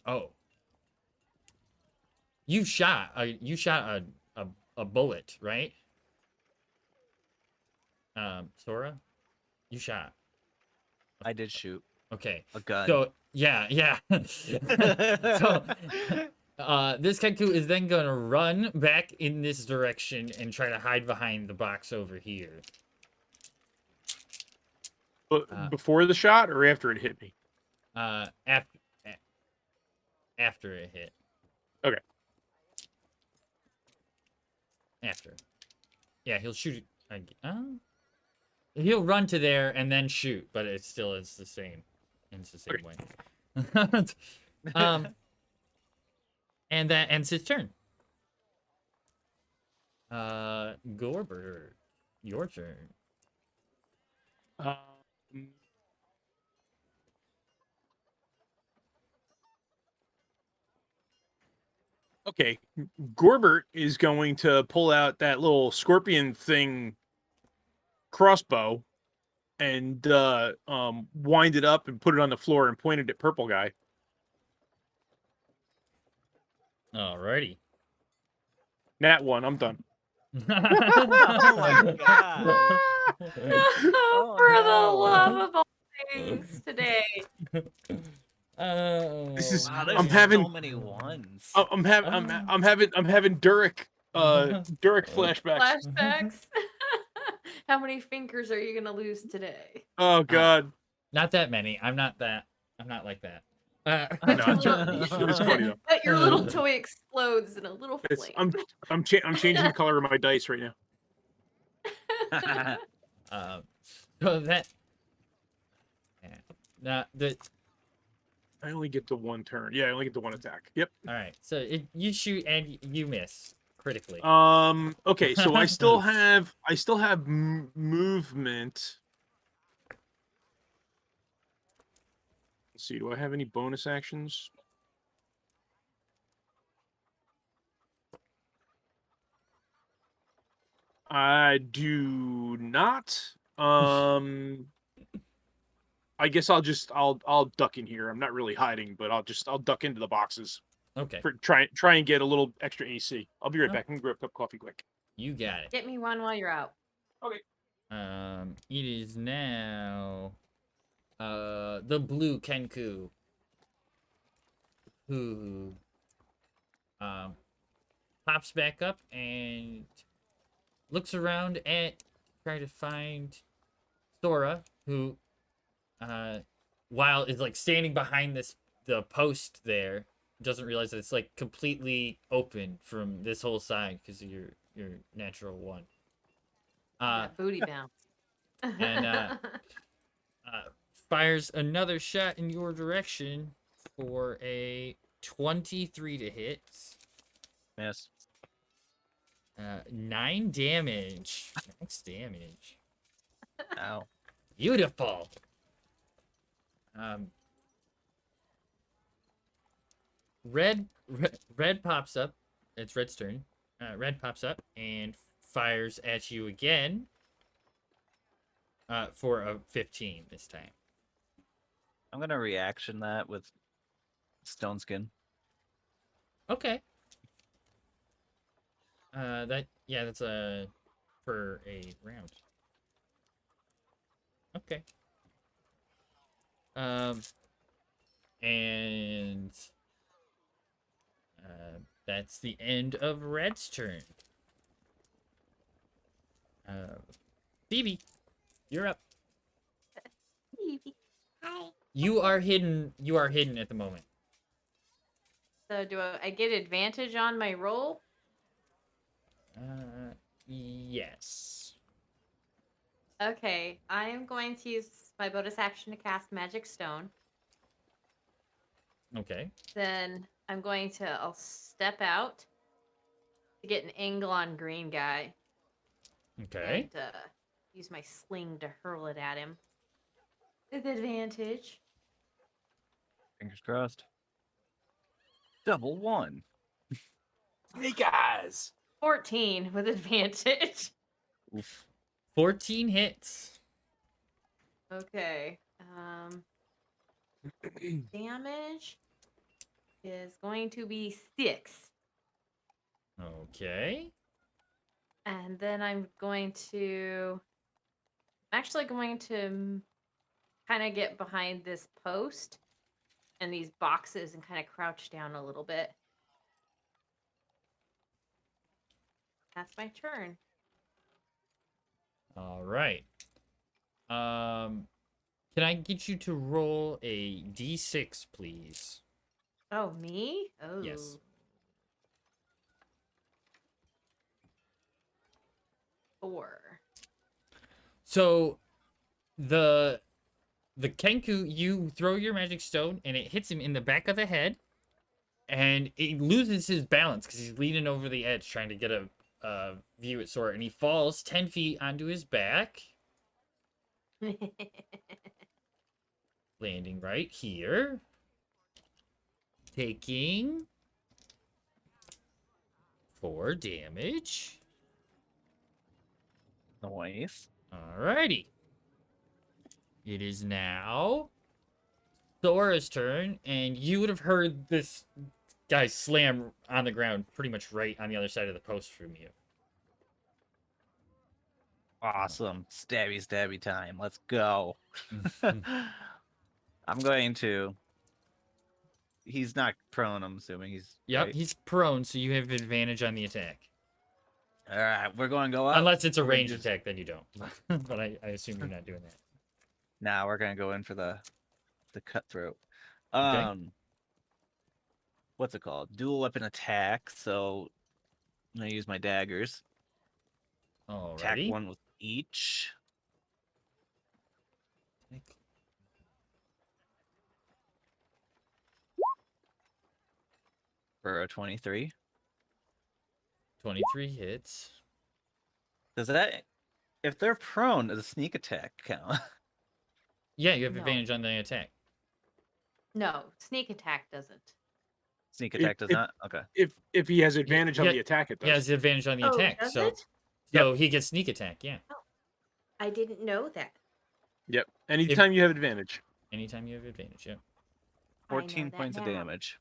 S1: Oh. You shot a bullet, right? Sora? You shot.
S2: I did shoot
S1: Okay.
S2: a gun.
S1: So yeah. So this Kenku is then gonna run back in this direction and try to hide behind the box over here.
S3: But before the shot or after it hit me?
S1: After it hit.
S3: Okay.
S1: After. Yeah, he'll shoot He'll run to there and then shoot, but it still is the same. It's the same way. And that ends his turn. Gorbert, your turn.
S3: Um, okay, Gorbert is going to pull out that little scorpion thing crossbow and wind it up and put it on the floor and point it at purple guy.
S1: Alrighty.
S3: Nat 1, I'm done.
S2: Oh my god.
S4: Oh, for the love of all things today.
S3: This is-
S2: Wow, there's
S3: I'm having-
S2: so many ones.
S3: I'm having Durek flashbacks.
S4: Flashbacks. How many fingers are you gonna lose today?
S3: Oh god.
S1: Not that many. I'm not like that.
S3: No, it's funny though.
S4: But your little toy explodes in a little
S3: It's,
S4: flame.
S3: I'm changing the color of my dice right now.
S1: So that. Yeah. Now the.
S3: I only get to one turn. Yeah, I only get to one attack. Yep.
S1: All right. So you shoot and you miss critically.
S3: Okay, so I still have movement. Let's see, do I have any bonus actions? I do not. I guess I'll duck in here. I'm not really hiding, but I'll duck into the boxes.
S1: Okay.
S3: For try and get a little extra AC. I'll be right
S1: Oh.
S3: back. I'm gonna grab a cup of coffee quick.
S1: You got it.
S4: Get me one while you're out.
S1: It is now the blue Kenku who pops back up and looks around and try to find Sora, who while is like standing behind the post there, doesn't realize that it's like completely open from this whole side because of your natural one.
S4: That booty bounce.
S1: and fires another shot in your direction for a 23 to hit.
S2: Miss.
S1: 9 damage. Nice damage.
S2: Ow.
S1: Beautiful. Red pops up. It's Red's turn. Red pops up and fires at you again. For a 15 this time.
S2: I'm gonna reaction that with stone skin.
S1: Okay. That's for a round. Okay. And that's the end of Red's turn. Phoebe, you're up.
S5: Hi.
S1: You are hidden. You are hidden at the moment.
S4: So do I get advantage on my roll?
S1: Yes.
S4: Okay, I am going to use my bonus action to cast Magic Stone.
S1: Okay.
S4: Then I'll step out to get an angle on green guy.
S1: Okay.
S4: And use my sling to hurl it at him. With advantage.
S2: Fingers crossed. Double one.
S3: Hey guys.
S4: 14 with advantage.
S2: Oof.
S1: 14 hits.
S4: Okay. Damage is going to be 6.
S1: Okay.
S4: And then I'm actually going to kind of get behind this post and these boxes and kind of crouch down a little bit. That's my turn.
S1: All right. Can I get you to roll a d6, please?
S4: Oh, me? Oh.
S1: Yes.
S4: 4.
S1: So the Kenku, you throw your magic stone and it hits him in the back of the head, and he loses his balance because he's leaning over the edge trying to get a view at Sora, and he falls 10 feet onto his back, landing right here, taking 4 damage.
S2: Nice.
S1: Alrighty. It is now Sora's turn, and you would have heard this guy slam on the ground pretty much right on the other side of the post from you.
S2: Awesome. Stabby, stabby time. Let's go. I'm going to. He's not prone, I'm assuming. He's.
S1: Yep,
S2: right?
S1: he's prone, so you have advantage on the attack.
S2: All right, we're going to go up.
S1: Unless it's a
S2: We're
S1: ranged
S2: just-
S1: attack, then you don't. But I assume you're not doing that.
S2: Nah, we're going to go in for the cutthroat.
S1: Okay.
S2: What's it called? Dual weapon attack. So I'm going to use my daggers. Attack
S1: Alrighty.
S2: one with each. For a 23.
S1: 23 hits.
S2: Does that, if they're prone, does a sneak attack count?
S1: Yeah, you have
S4: No.
S1: advantage on the attack.
S4: No, sneak attack doesn't.
S2: Sneak attack does
S3: it-
S2: not? Okay.
S3: If he has advantage on
S1: yeah,
S3: the attack, it does.
S1: He has advantage on the
S4: Oh,
S1: attack,
S4: does
S1: so
S4: it?
S1: he gets sneak attack. Yeah,
S4: I didn't know that.
S3: Yep. Anytime you have advantage.
S1: anytime you have advantage. Yeah.
S4: I know
S2: 14
S4: that
S2: points of
S4: now.
S2: damage.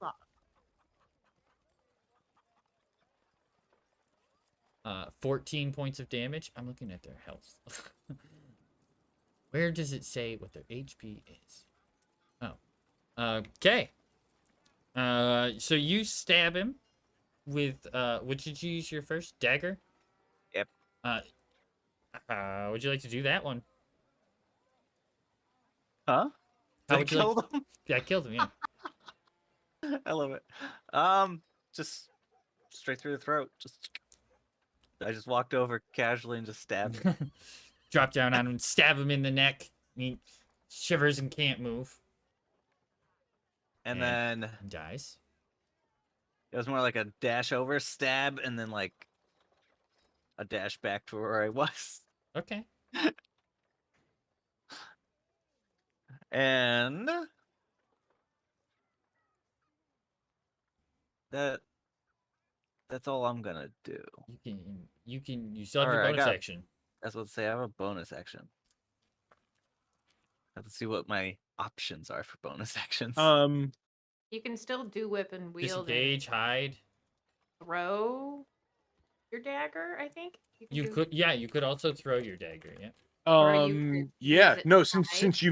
S1: 14 points of damage. I'm looking at their health. Where does it say what their HP is? Oh, okay. So you stab him with what did you use your first dagger?
S2: Yep.
S1: Would you like to do that one?
S2: Huh?
S1: How
S2: Did I
S1: would you like-
S2: kill them?
S1: Yeah, I killed him. Yeah.
S2: I love it. Just straight through the throat. I just walked over casually and just stabbed him.
S1: Drop down on him, stab him in the neck. He shivers and can't move.
S2: And
S1: And-
S2: then
S1: And dies.
S2: it was more like a dash over, stab, and then like a dash back to where I was.
S1: Okay.
S2: And that's all I'm gonna do.
S1: You still have your
S2: Alright, I
S1: bonus
S2: got-
S1: action.
S2: That's what I say. I have a bonus action. I have to see what my options are for bonus actions.
S4: You can still do whip and wield and
S1: Disengage, hide.
S4: throw your dagger, I think. can
S1: You
S4: do-
S1: could, yeah, you could also throw your dagger. Yeah.
S4: Or you could
S3: Yeah.
S4: use it
S3: No,
S4: to
S3: since
S4: hide.
S3: since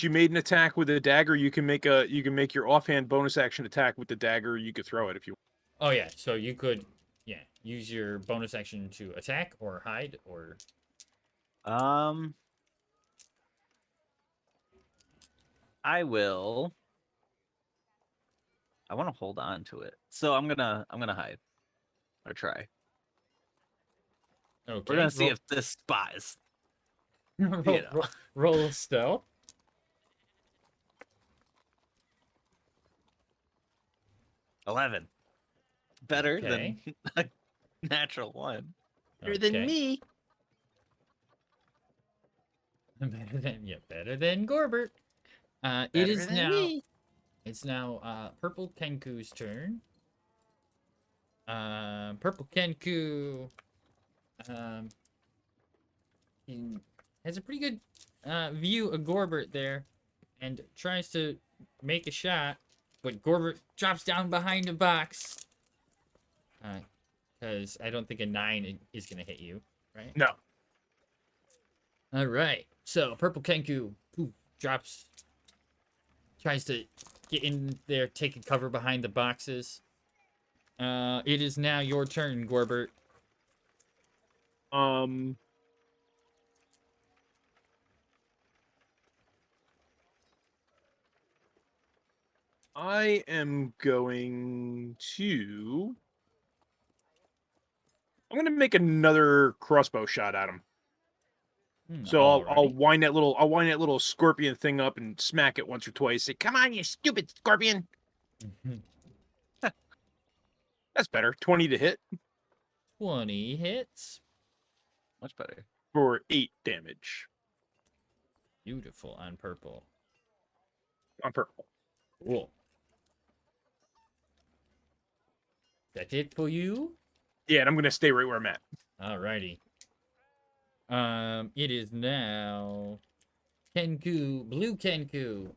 S3: you made an attack with a dagger, you can make your offhand bonus action attack with the dagger. You could throw it if you want.
S1: Oh yeah. So you could, yeah, use your bonus action to attack or hide or.
S2: I will. I want to hold on to it, so I'm gonna hide or try.
S1: Okay.
S2: We're gonna see
S1: roll,
S2: if this spot is.
S1: roll,
S2: you know.
S1: roll stealth.
S2: 11. Better
S1: Okay.
S2: than a natural one.
S6: Better than
S1: Okay.
S6: me.
S1: Better than Gorbert. It
S6: Better
S1: is
S6: than
S1: now.
S6: me.
S1: It's now Purple Kenku's turn. Purple Kenku. He has a pretty good view of Gorbert there, and tries to make a shot, but Gorbert drops down behind a box. Because I don't think a 9 is gonna hit you, right?
S3: No.
S1: All right. So Purple Kenku drops, tries to get in there, taking cover behind the boxes. It is now your turn, Gorbert.
S3: I am going to. I'm going to make another crossbow shot at him. So I'll
S1: Alrighty.
S3: wind that little scorpion thing up and smack it once or twice. Say, "Come on, you stupid scorpion!" That's better. 20 to hit
S1: 20 hits.
S2: Much better.
S3: for 8 damage
S1: Beautiful on purple.
S3: on purple.
S1: Cool. That's it for you?
S3: Yeah, and I'm gonna stay right where I'm at.
S1: Alrighty. It is now Kenku, Blue Kenku,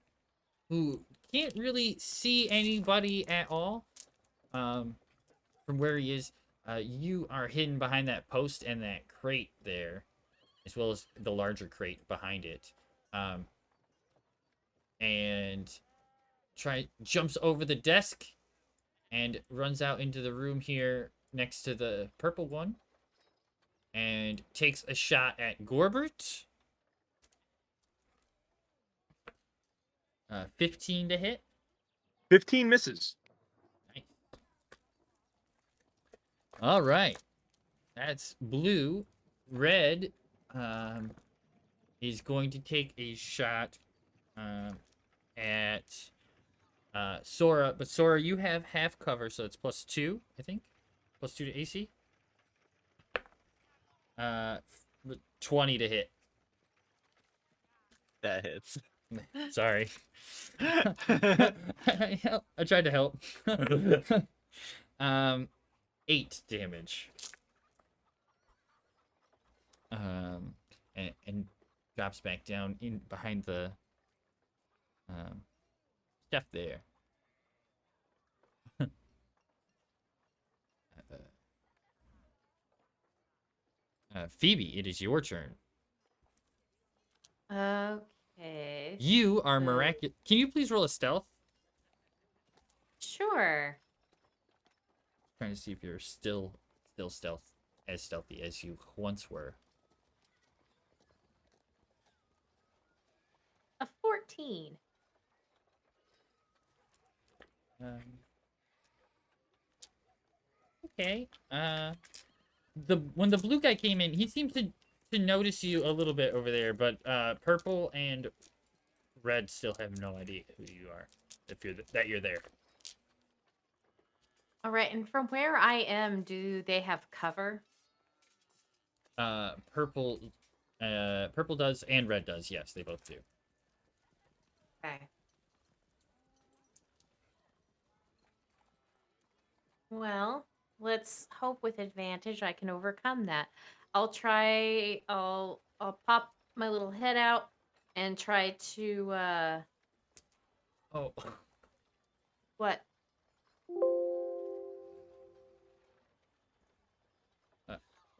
S1: who can't really see anybody at all. From where he is. You are hidden behind that post and that crate there, as well as the larger crate behind it. And jumps over the desk and runs out into the room here next to the purple one and takes a shot at Gorbert. 15 to hit.
S3: 15 misses.
S1: Nice. All right. That's blue. Red is going to take a shot at Sora. But Sora, you have half cover, so it's +2, I think. +2 to AC. 20 to hit.
S2: That hits.
S1: Sorry. I tried to help. 8 damage. And drops back down in behind the stuff there. Phoebe, it is your turn.
S4: Okay.
S1: You are
S4: so-
S1: miraculous. Can you please roll a stealth?
S4: Sure.
S1: Trying to see if you're still as stealthy as you once were.
S4: A 14.
S1: Okay. When the blue guy came in, he seemed to notice you a little bit over there, but purple and red still have no idea who you are, if you're there.
S4: All right, and from where I am, do they have cover?
S1: Purple does and red does. Yes, they both do.
S4: Okay. Well, let's hope with advantage I can overcome that. I'll pop my little head out and try to
S1: Oh,
S4: what?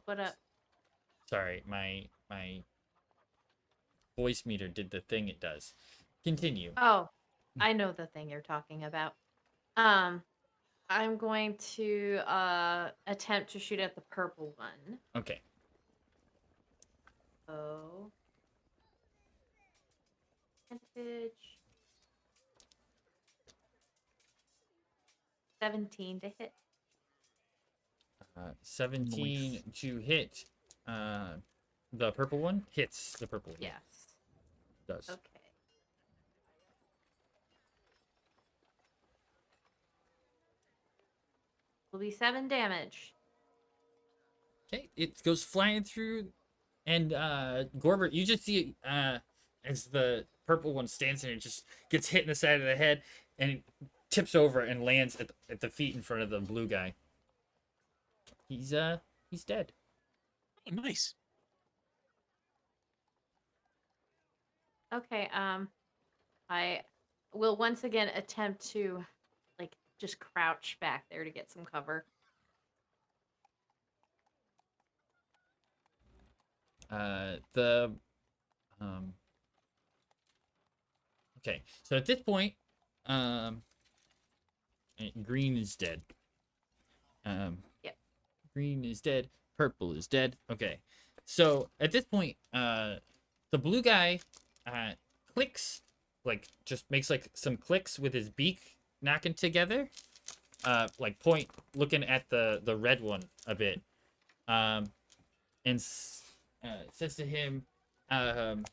S4: What up?
S1: sorry, my voice meter did the thing it does. Continue.
S4: Oh, I know the thing you're talking about. I'm going to attempt to shoot at the purple one.
S1: Okay.
S4: Oh. Advantage. 17 to hit.
S1: 17 to hit. The purple one hits the purple one.
S4: Yes.
S1: Does.
S4: Okay. Will be 7 damage.
S1: Okay, it goes flying through, and Gorbert, you just see as the purple one stands there and just gets hit in the side of the head, and it tips over and lands at the feet in front of the blue guy. He's dead.
S3: Oh, nice.
S4: Okay, I will once again attempt to just crouch back there to get some cover.
S1: Okay, so at this point, green is dead.
S4: Yep.
S1: Green is dead. Purple is dead. Okay, so at this point, the blue guy clicks, just makes some clicks with his beak knocking together, looking at the red one a bit, and says to him, Um,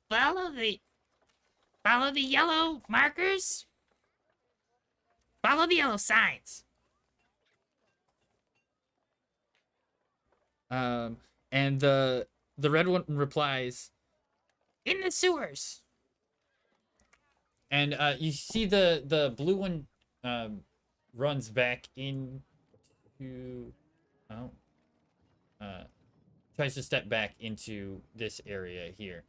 S1: follow the yellow markers. Follow the yellow signs. And the red one replies, "In the sewers." And you see the blue one runs back into tries to step back into this area here.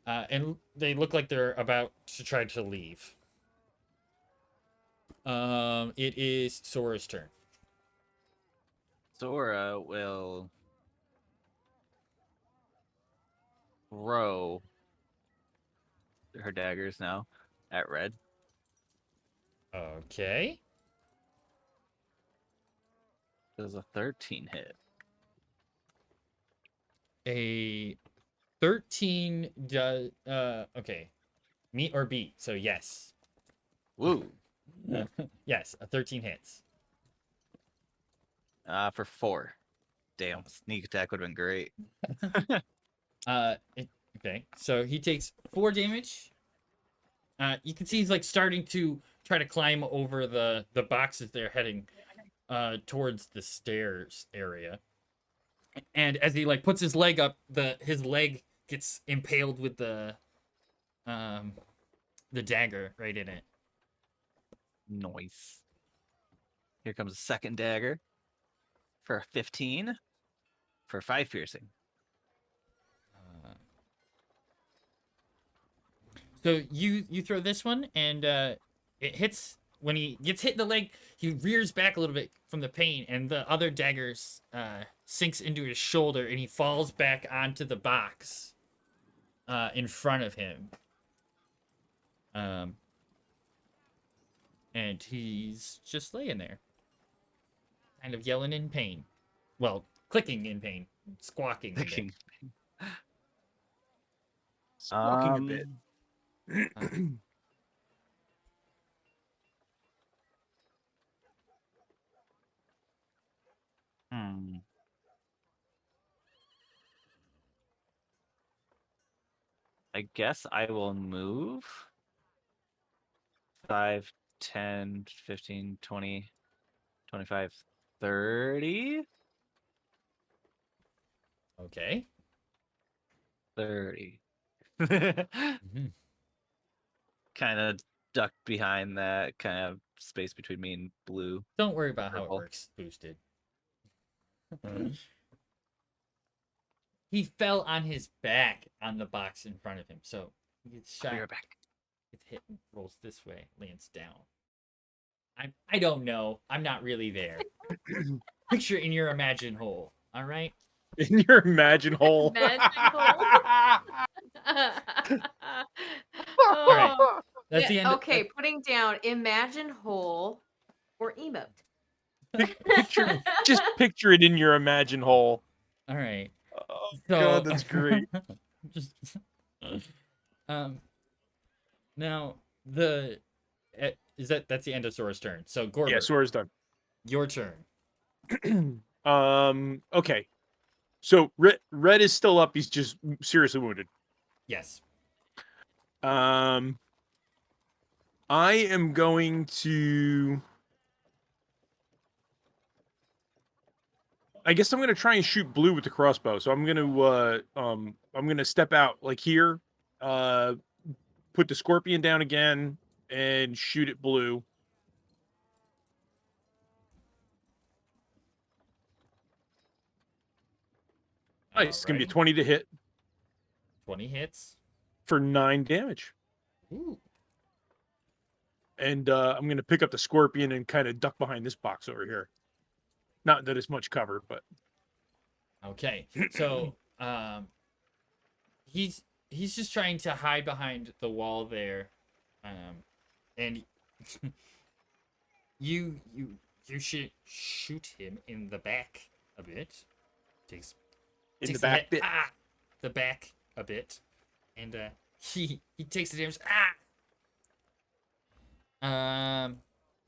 S1: And they look like they're about to try to leave. It is Sora's turn.
S2: Sora will throw her daggers now at Red.
S1: Okay.
S2: Does a 13 hit?
S1: A 13 does okay. Meet or beat, so yes.
S2: Woo!
S1: Yes, a 13 hits.
S2: For 4. Damn, sneak attack would have been great.
S1: Okay, so he takes 4 damage. You can see he's like starting to try to climb over the boxes they're heading towards the stairs area. And as he like puts his leg up, his leg gets impaled with the dagger right in it.
S2: Nice. Here comes a second dagger for a 15 for 5 piercing.
S1: So you throw this one, and it hits. When he gets hit in the leg, he rears back a little bit from the pain, and the other dagger sinks into his shoulder, and he falls back onto the box in front of him. And he's just laying there, kind of yelling in pain. Well, clicking in pain, squawking.
S2: Thinking.
S3: Squawking a bit.
S2: I guess I will move 5, 10, 15, 20, 25, 30.
S1: Okay.
S2: 30.
S1: Mm-hmm.
S2: Kind of ducked behind that kind of space between me and blue.
S1: Don't worry about how it
S2: Purple.
S1: works, Boosted. He fell on his back on the box in front of him, so he gets
S2: I'll
S1: shot.
S2: be right back.
S1: Gets hit and rolls this way, lands down. I don't know. I'm not really there. Picture in your imagine hole. All right.
S3: In your imagine hole.
S4: Imagine hole.
S1: All right. That's the end.
S4: Okay, putting down imagine hole or emote.
S3: Just picture it in your imagine hole.
S1: All right.
S3: Oh,
S1: So,
S3: God, that's great.
S1: just now that's the end of Sora's turn. So Gorbert,
S3: Yeah, Sora's done.
S1: your turn.
S3: Okay. So Red is still up. He's just seriously wounded.
S1: Yes.
S3: I am going to. I guess I'm gonna try and shoot blue with the crossbow. So I'm gonna step out like here, put the scorpion down again, and shoot at blue. Nice. It's gonna be a
S1: Alrighty.
S3: 20 to hit
S1: 20 hits.
S3: for 9 damage.
S1: Ooh.
S3: And I'm gonna pick up the scorpion and kind of duck behind this box over here. Not that it's much cover, but
S1: Okay. So he's just trying to hide behind the wall there. And you should shoot him in the back a bit. Takes
S3: in the
S1: a
S3: back
S1: hit.
S3: bit.
S1: The back a bit. And he takes the damage.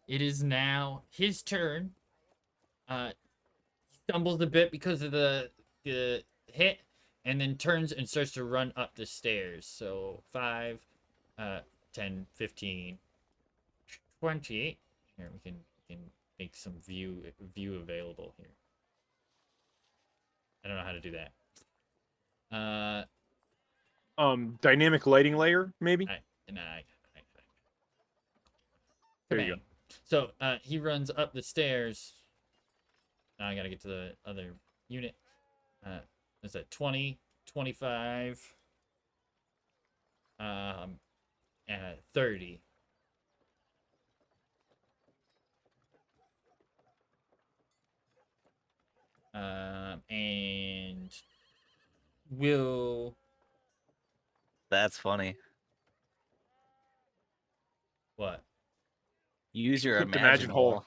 S1: It is now his turn. He stumbles a bit because of hit, and then turns and starts to run up the stairs. So 5, 10, 15, 20. Here we can make some view available here. I don't know how to do that.
S3: Dynamic lighting layer, maybe. There you go.
S1: So he runs up the stairs. Now I gotta get to the other unit. Is that 20, 25, and 30. And will
S2: That's funny.
S1: what?
S2: Use your
S3: Click the
S2: imagine hole.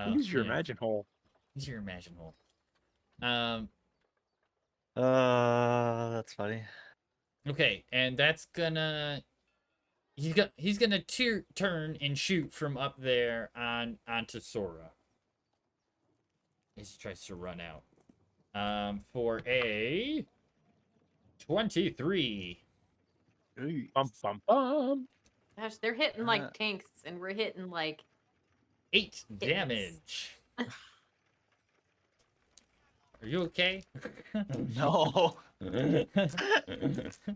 S3: Use your
S1: Yeah.
S3: imagine hole.
S1: Use your imagine hole.
S2: That's funny.
S1: Okay, and that's gonna he's gonna turn and shoot from up there onto Sora as he tries to run out. For a 23.
S3: Bum bum bum.
S4: Gosh, they're hitting like tanks, and we're hitting like
S1: 8 damage. Are you okay?
S2: No. I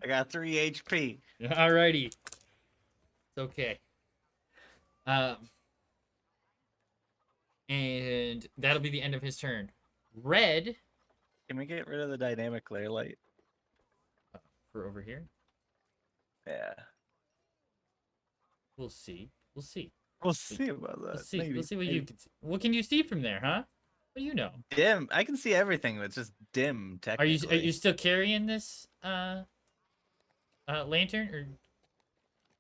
S2: got 3 HP.
S1: Alrighty. It's okay. And that'll be the end of his turn. Red
S2: Can we get rid of the dynamic layer light?
S1: for over here.
S2: Yeah.
S1: We'll see. We'll see.
S2: We'll see about that.
S1: We'll see.
S2: Maybe.
S1: We'll see what
S2: Maybe.
S1: you can see. What can you see from there, huh? What do you know?
S2: Dim. I can see everything, but it's just dim
S1: Are
S2: technically.
S1: you still carrying this lantern or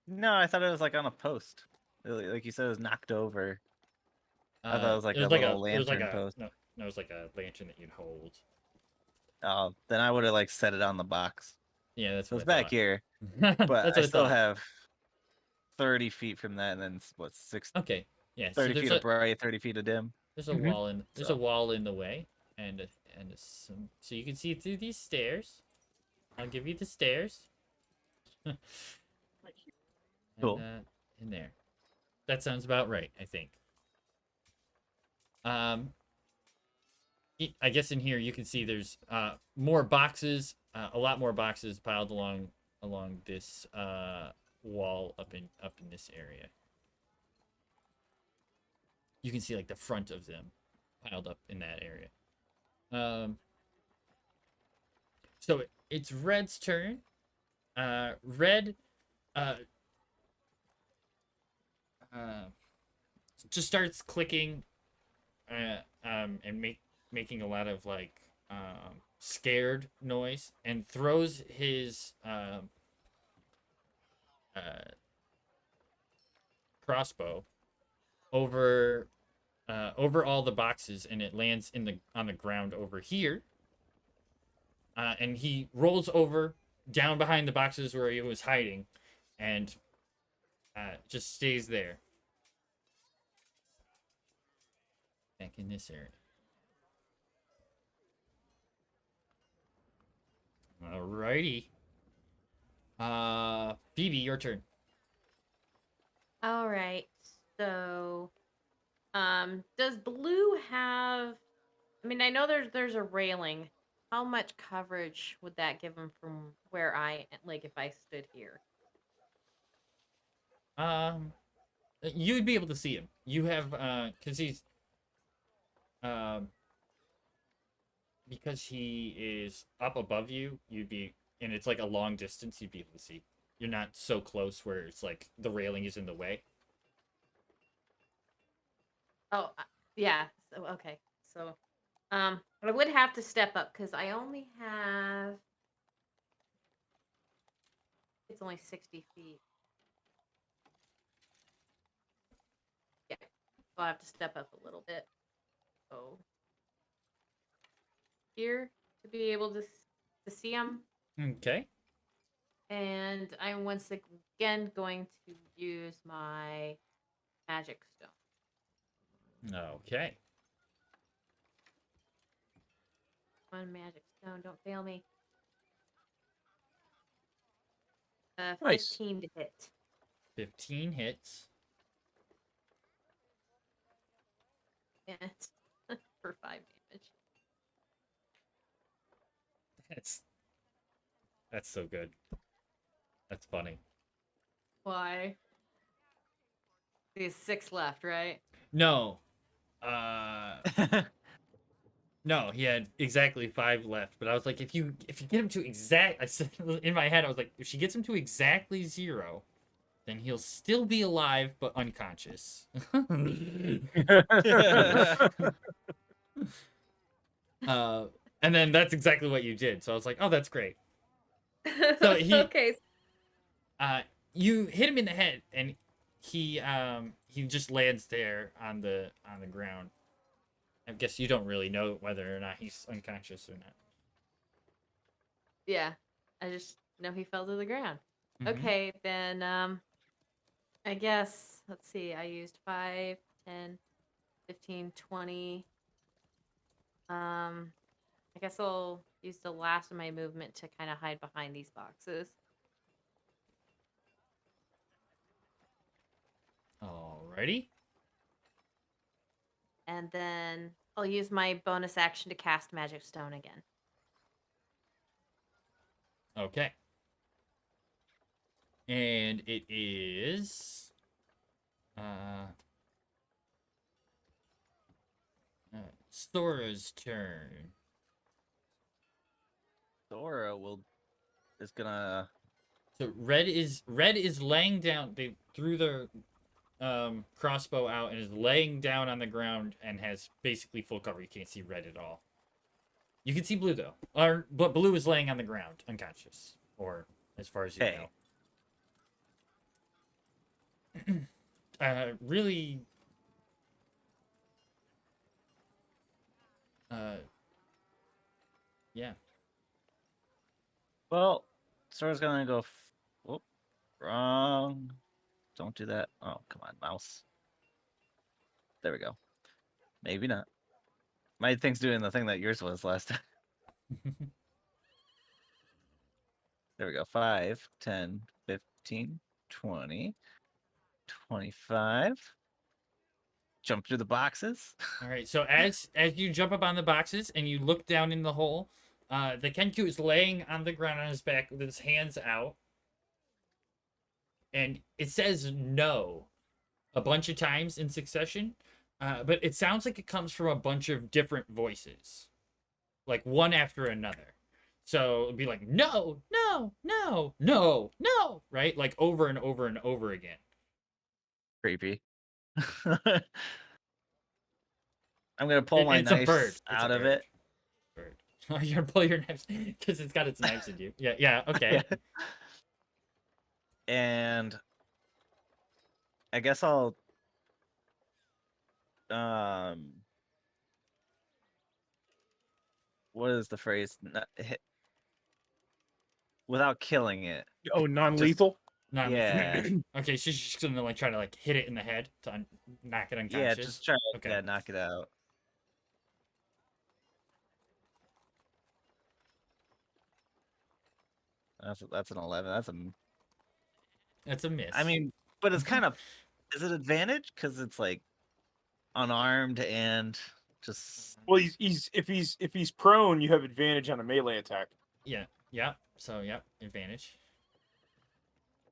S2: No, I thought it was like on a post. Like you said, it was knocked over. I thought it was like a little lantern post.
S1: No, it was like a lantern that you'd hold.
S2: Oh, then I would have like set it on the box.
S1: Yeah, that's
S2: So
S1: what
S2: it's
S1: I
S2: back
S1: thought.
S2: here,
S1: That's
S2: but
S1: what
S2: I still
S1: thought.
S2: have 30 feet from that, and then what? 60,
S1: Okay. Yeah.
S2: 30
S1: so
S2: feet of bright, 30 feet of dim.
S1: there's a
S3: Mhm.
S1: wall in there's
S2: So-
S1: a wall in the way, and so you can see through these stairs. I'll give you the stairs. And,
S2: Cool.
S1: in there. That sounds about right, I think. I guess in here you can see there's more boxes, a lot more boxes piled along this wall up in this area. You can see like the front of them piled up in that area. So it's Red's turn. Red just starts clicking and making a lot of like scared noise, and throws his crossbow over all the boxes, and it lands on the ground over here. And he rolls over down behind the boxes where he was hiding, and just stays there. Back in this area. Alrighty. Phoebe, your turn.
S4: all right. So, does blue have? I mean, I know there's a railing. How much coverage would that give him from where if I stood here?
S1: You'd be able to see him. You have because he's because he is up above you, and it's like a long distance, you'd be able to see. You're not so close where it's like the railing is in the way.
S4: Oh, yeah. So okay. So, I would have to step up because I only have. It's only 60 feet. Yeah, so I'll have to step up a little bit. So here to be able to see him,
S1: Okay.
S4: and I'm once again going to use my magic stone.
S1: Okay.
S4: One magic stone. Don't fail me.
S3: Nice.
S4: 15 to hit.
S1: 15 hits.
S4: Yeah, it's for 5 damage.
S1: That's so good. That's funny.
S4: Why? There's 6 left, right?
S1: No. No, he had exactly 5 left. But I was like, if you get him to I said in my head, I was like, if she gets him to exactly 0, then he'll still be alive but unconscious. And then that's exactly what you did. So I was like, oh, that's great. So
S7: Okay.
S1: You hit him in the head, and he just lands there on the ground. I guess you don't really know whether or not he's unconscious or not.
S4: Yeah. I just know he fell to the ground.
S1: Mhm.
S4: Okay, then I guess let's see. I used 5, 10, 15, 20. I guess I'll use the last of my movement to kind of hide behind these boxes.
S1: Alrighty.
S4: And then I'll use my bonus action to cast Magic Stone again.
S1: Okay. And it is Sora's turn.
S2: Sora is gonna.
S1: So red is laying down. They threw their crossbow out and is laying down on the ground and has basically full cover. You can't see red at all. You can see blue though, but blue is laying on the ground, unconscious, or as far as you
S2: Hey.
S1: know. Really. Yeah.
S2: Well, Sora's gonna go. Whoop, wrong. Don't do that. Oh, come on, mouse. There we go. Maybe not. My thing's doing the thing that yours was last time. There we go. 5, 10, 15, 20, 25. Jump through the boxes.
S1: All right. So as you jump up on the boxes and you look down in the hole, the Kenku is laying on the ground on his back with his hands out, and it says "no" a bunch of times in succession, but it sounds like it comes from a bunch of different voices, like one after another. So it'd be like "no, no, no, no, no," right? Like over and over and over again.
S2: Creepy. I'm gonna pull my
S1: It's a
S2: knife
S1: bird. It's a
S2: out of
S1: bird.
S2: it.
S1: Bird. Oh, you're gonna pull your knives because it's got its knives in you. Yeah. Okay.
S2: And I guess I'll what is the phrase? Without killing it.
S3: Oh, non-lethal.
S1: Not
S2: Yeah.
S1: Okay, so she's just gonna like try to like hit it in the head to knock it
S2: Yeah,
S1: unconscious.
S2: just try to
S1: Okay.
S2: knock it out. That's an 11.
S1: That's a miss.
S2: I mean, but it's kind of. Is it advantage? Because it's like unarmed and just.
S3: Well, if he's prone, you have advantage on a melee attack.
S1: yeah. So advantage.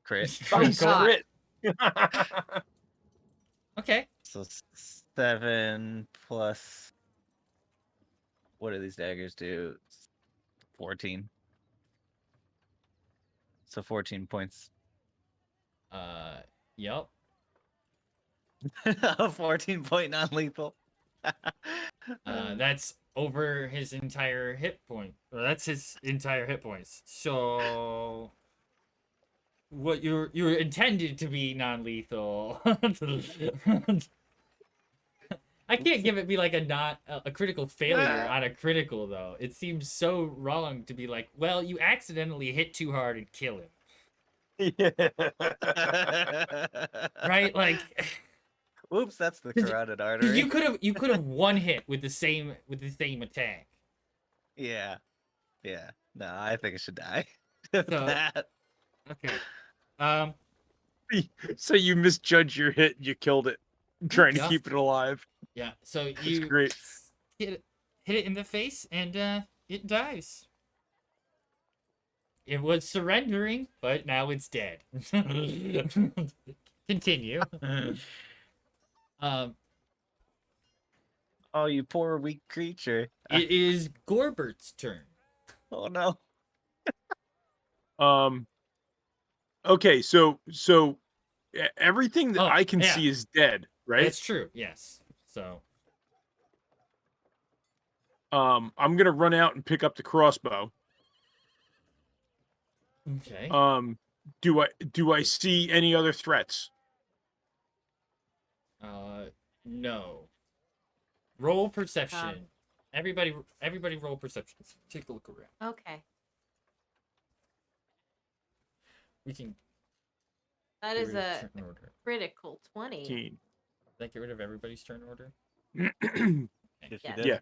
S2: Crit.
S3: Nice
S4: God.
S3: crit.
S1: Okay.
S2: So 7 plus. What do these daggers do? 14. So 14 points.
S1: Yep.
S2: 14-point non-lethal.
S1: That's over his entire hit point. Or that's his entire hit points. So what you're intended to be non-lethal. I can't give it be like a critical failure on a critical though. It seems so wrong to be like, well, you accidentally hit too hard and kill him.
S3: Yeah.
S1: Right? Like
S2: Oops, that's the
S1: 'Cause
S2: carotid
S1: 'cause
S2: artery.
S1: you could have one hit with the same attack.
S2: Yeah. Yeah. No, I think it should die.
S1: So-
S2: That.
S1: Okay. Um.
S3: So you misjudged your hit, you killed it, trying to
S1: Yeah.
S3: keep it alive.
S1: Yeah. So you
S3: great.
S1: hit it in the face, and it dies. It was surrendering, but now it's dead. Continue. Um.
S2: Oh, you poor weak creature.
S1: It is Gorbert's turn.
S2: Oh no.
S3: Okay, so everything that
S1: Oh,
S3: I can
S1: yeah.
S3: see is dead, right?
S1: That's true. Yes. So.
S3: I'm gonna run out and pick up the crossbow.
S1: Okay.
S3: Do I see any other threats?
S1: No. Roll perception. Everybody roll perception. Take a look around.
S4: Okay.
S1: We can
S4: That
S1: get
S4: is
S1: rid of
S4: a
S1: turn order.
S4: critical 20.
S3: 18.
S1: Did that get rid of everybody's turn order?
S2: Yes,
S4: Yes.
S2: you did.
S3: Yeah.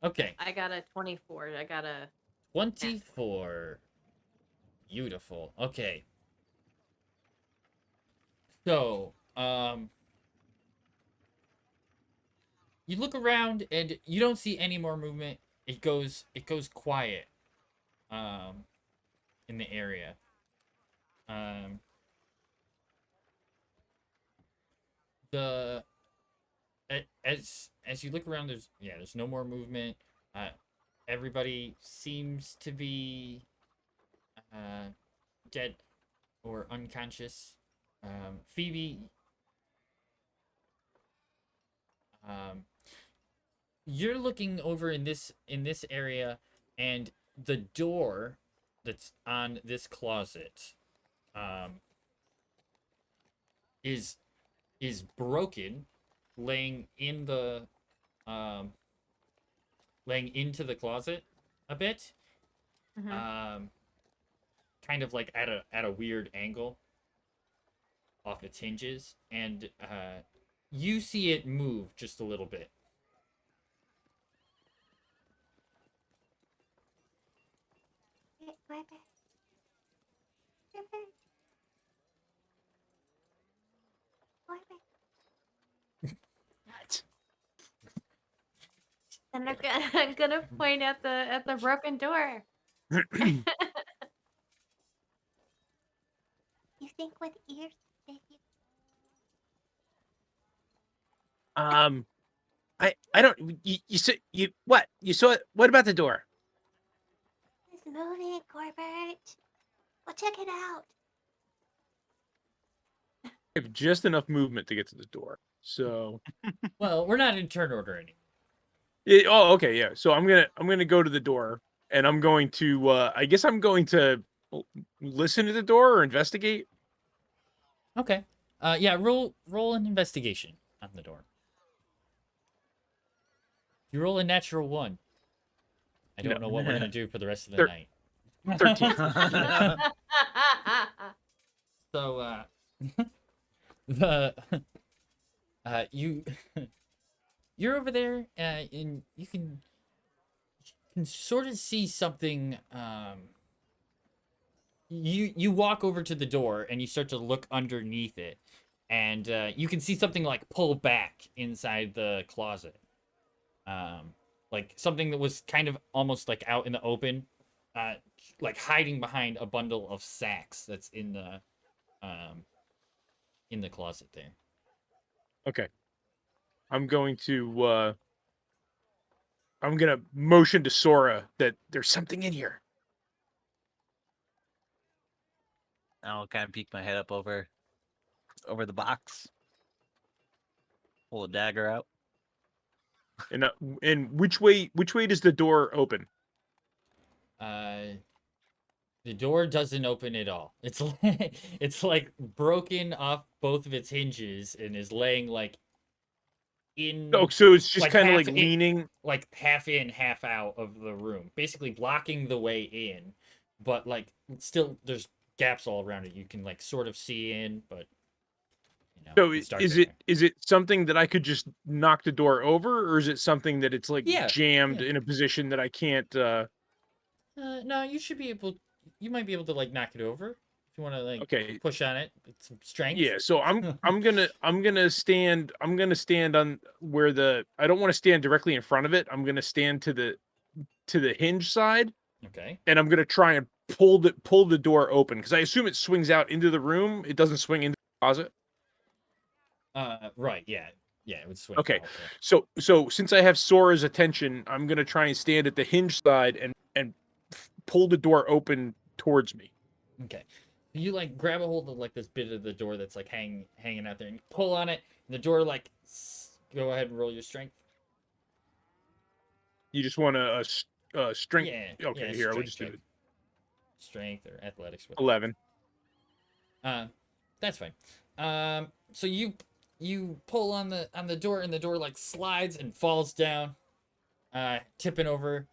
S1: Okay.
S4: I got a 24. I got a
S1: 24. Beautiful. Okay. So, you look around and you don't see any more movement. It goes quiet in the area. The as you look around, there's no more movement. Everybody seems to be dead or unconscious. Phoebe, you're looking over in this area, and the door that's on this closet is broken, laying into the closet a bit.
S4: Mhm.
S1: Kind of like at a weird angle off its hinges, and you see it move just a little bit.
S5: Corbett.
S3: What?
S4: And I'm gonna point at the broken door.
S5: You think with ears that you
S6: I don't. You saw you what? You saw it? What about the door?
S5: is moving, Corbett? Well, check it out.
S3: I have just enough movement to get to the door. So
S1: Well, we're not in turn order anymore.
S3: okay, yeah. So I'm gonna go to the door, and I'm going to I guess I'm going to listen to the door or investigate.
S1: Okay. Yeah. Roll an investigation on the door. You roll a natural 1. I don't
S3: No.
S1: know what we're gonna do for the rest of the
S3: Thir-
S1: night.
S3: 13.
S1: So the you you're over there, and you can sort of see something. You walk over to the door and you start to look underneath it, and you can see something like pull back inside the closet. Like something that was kind of almost like out in the open, like hiding behind a bundle of sacks that's in the closet there.
S3: Okay. I'm going to motion to Sora that there's something in here.
S2: I'll kind of peek my head up over the box. Pull a dagger out.
S3: And which way does the door open?
S1: The door doesn't open at all. It's like, it's like broken off both of its hinges and is laying like in.
S3: Oh, so it's just
S1: Like
S3: kind of
S1: half
S3: like
S1: in-
S3: leaning.
S1: like half in, half out of the room, basically blocking the way in, but like still there's gaps all around it. You can like sort of see in, but You know,
S3: So
S1: it's dark
S3: is
S1: in
S3: it is it something that I could just knock the door over, or is it something that it's like
S1: Yeah,
S3: jammed
S1: yeah.
S3: in a position that I can't?
S1: No, you should be able. You might be able to like knock it over if you want to like
S3: Okay,
S1: push on it with some strength.
S3: yeah. So I'm gonna stand on where the I don't want to stand directly in front of it. I'm gonna stand to the hinge side,
S1: Okay.
S3: and I'm gonna try and pull the door open because I assume it swings out into the room. It doesn't swing into the closet.
S1: Right. Yeah. Yeah. It would swing
S3: Okay,
S1: out. Yeah.
S3: so since I have Sora's attention, I'm gonna try and stand at the hinge side and pull the door open towards me.
S1: Okay. You like grab a hold of like this bit of the door that's like hanging out there, and you pull on it, and the door like. Go ahead and roll your strength.
S3: You just want a strength.
S1: Yeah.
S3: Okay,
S1: Yeah,
S3: here I would
S1: strength
S3: just do
S1: check.
S3: it.
S1: Strength or athletics. Whatever.
S3: 11.
S1: That's fine. So you pull on the door, and the door like slides and falls down, tipping over,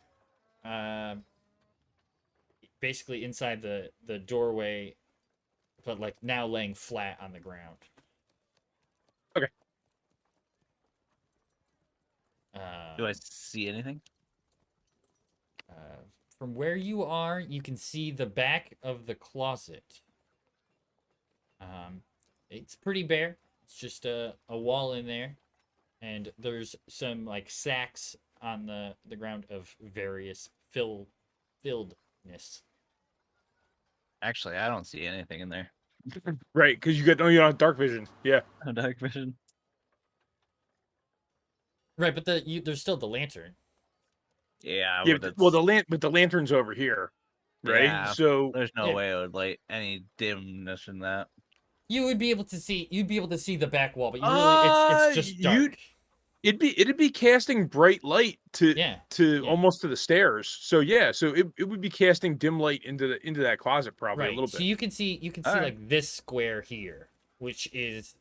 S1: basically inside the doorway, but like now laying flat on the ground.
S3: Okay.
S2: Do I see anything?
S1: From where you are, you can see the back of the closet. It's pretty bare. It's just a wall in there, and there's some like sacks on the ground of various filledness.
S2: Actually, I don't see anything in there.
S3: Right, because you don't have dark vision. Yeah.
S2: Dark vision.
S1: Right, but there's still the lantern.
S2: Yeah,
S3: Yeah.
S2: but
S3: Well,
S2: it's-
S3: the lantern's over here, right?
S2: Yeah.
S3: So
S2: there's no
S1: Yeah.
S2: way it would light any dimness in that.
S1: You'd be able to see the back wall, but you really it's just dark.
S3: it'd be casting bright light
S1: Yeah.
S3: to
S1: Yeah.
S3: almost to the stairs. So yeah, so it would be casting dim light into that closet probably a
S1: Right.
S3: little
S1: So
S3: bit.
S1: you can see
S2: Alright.
S1: like this square here, which is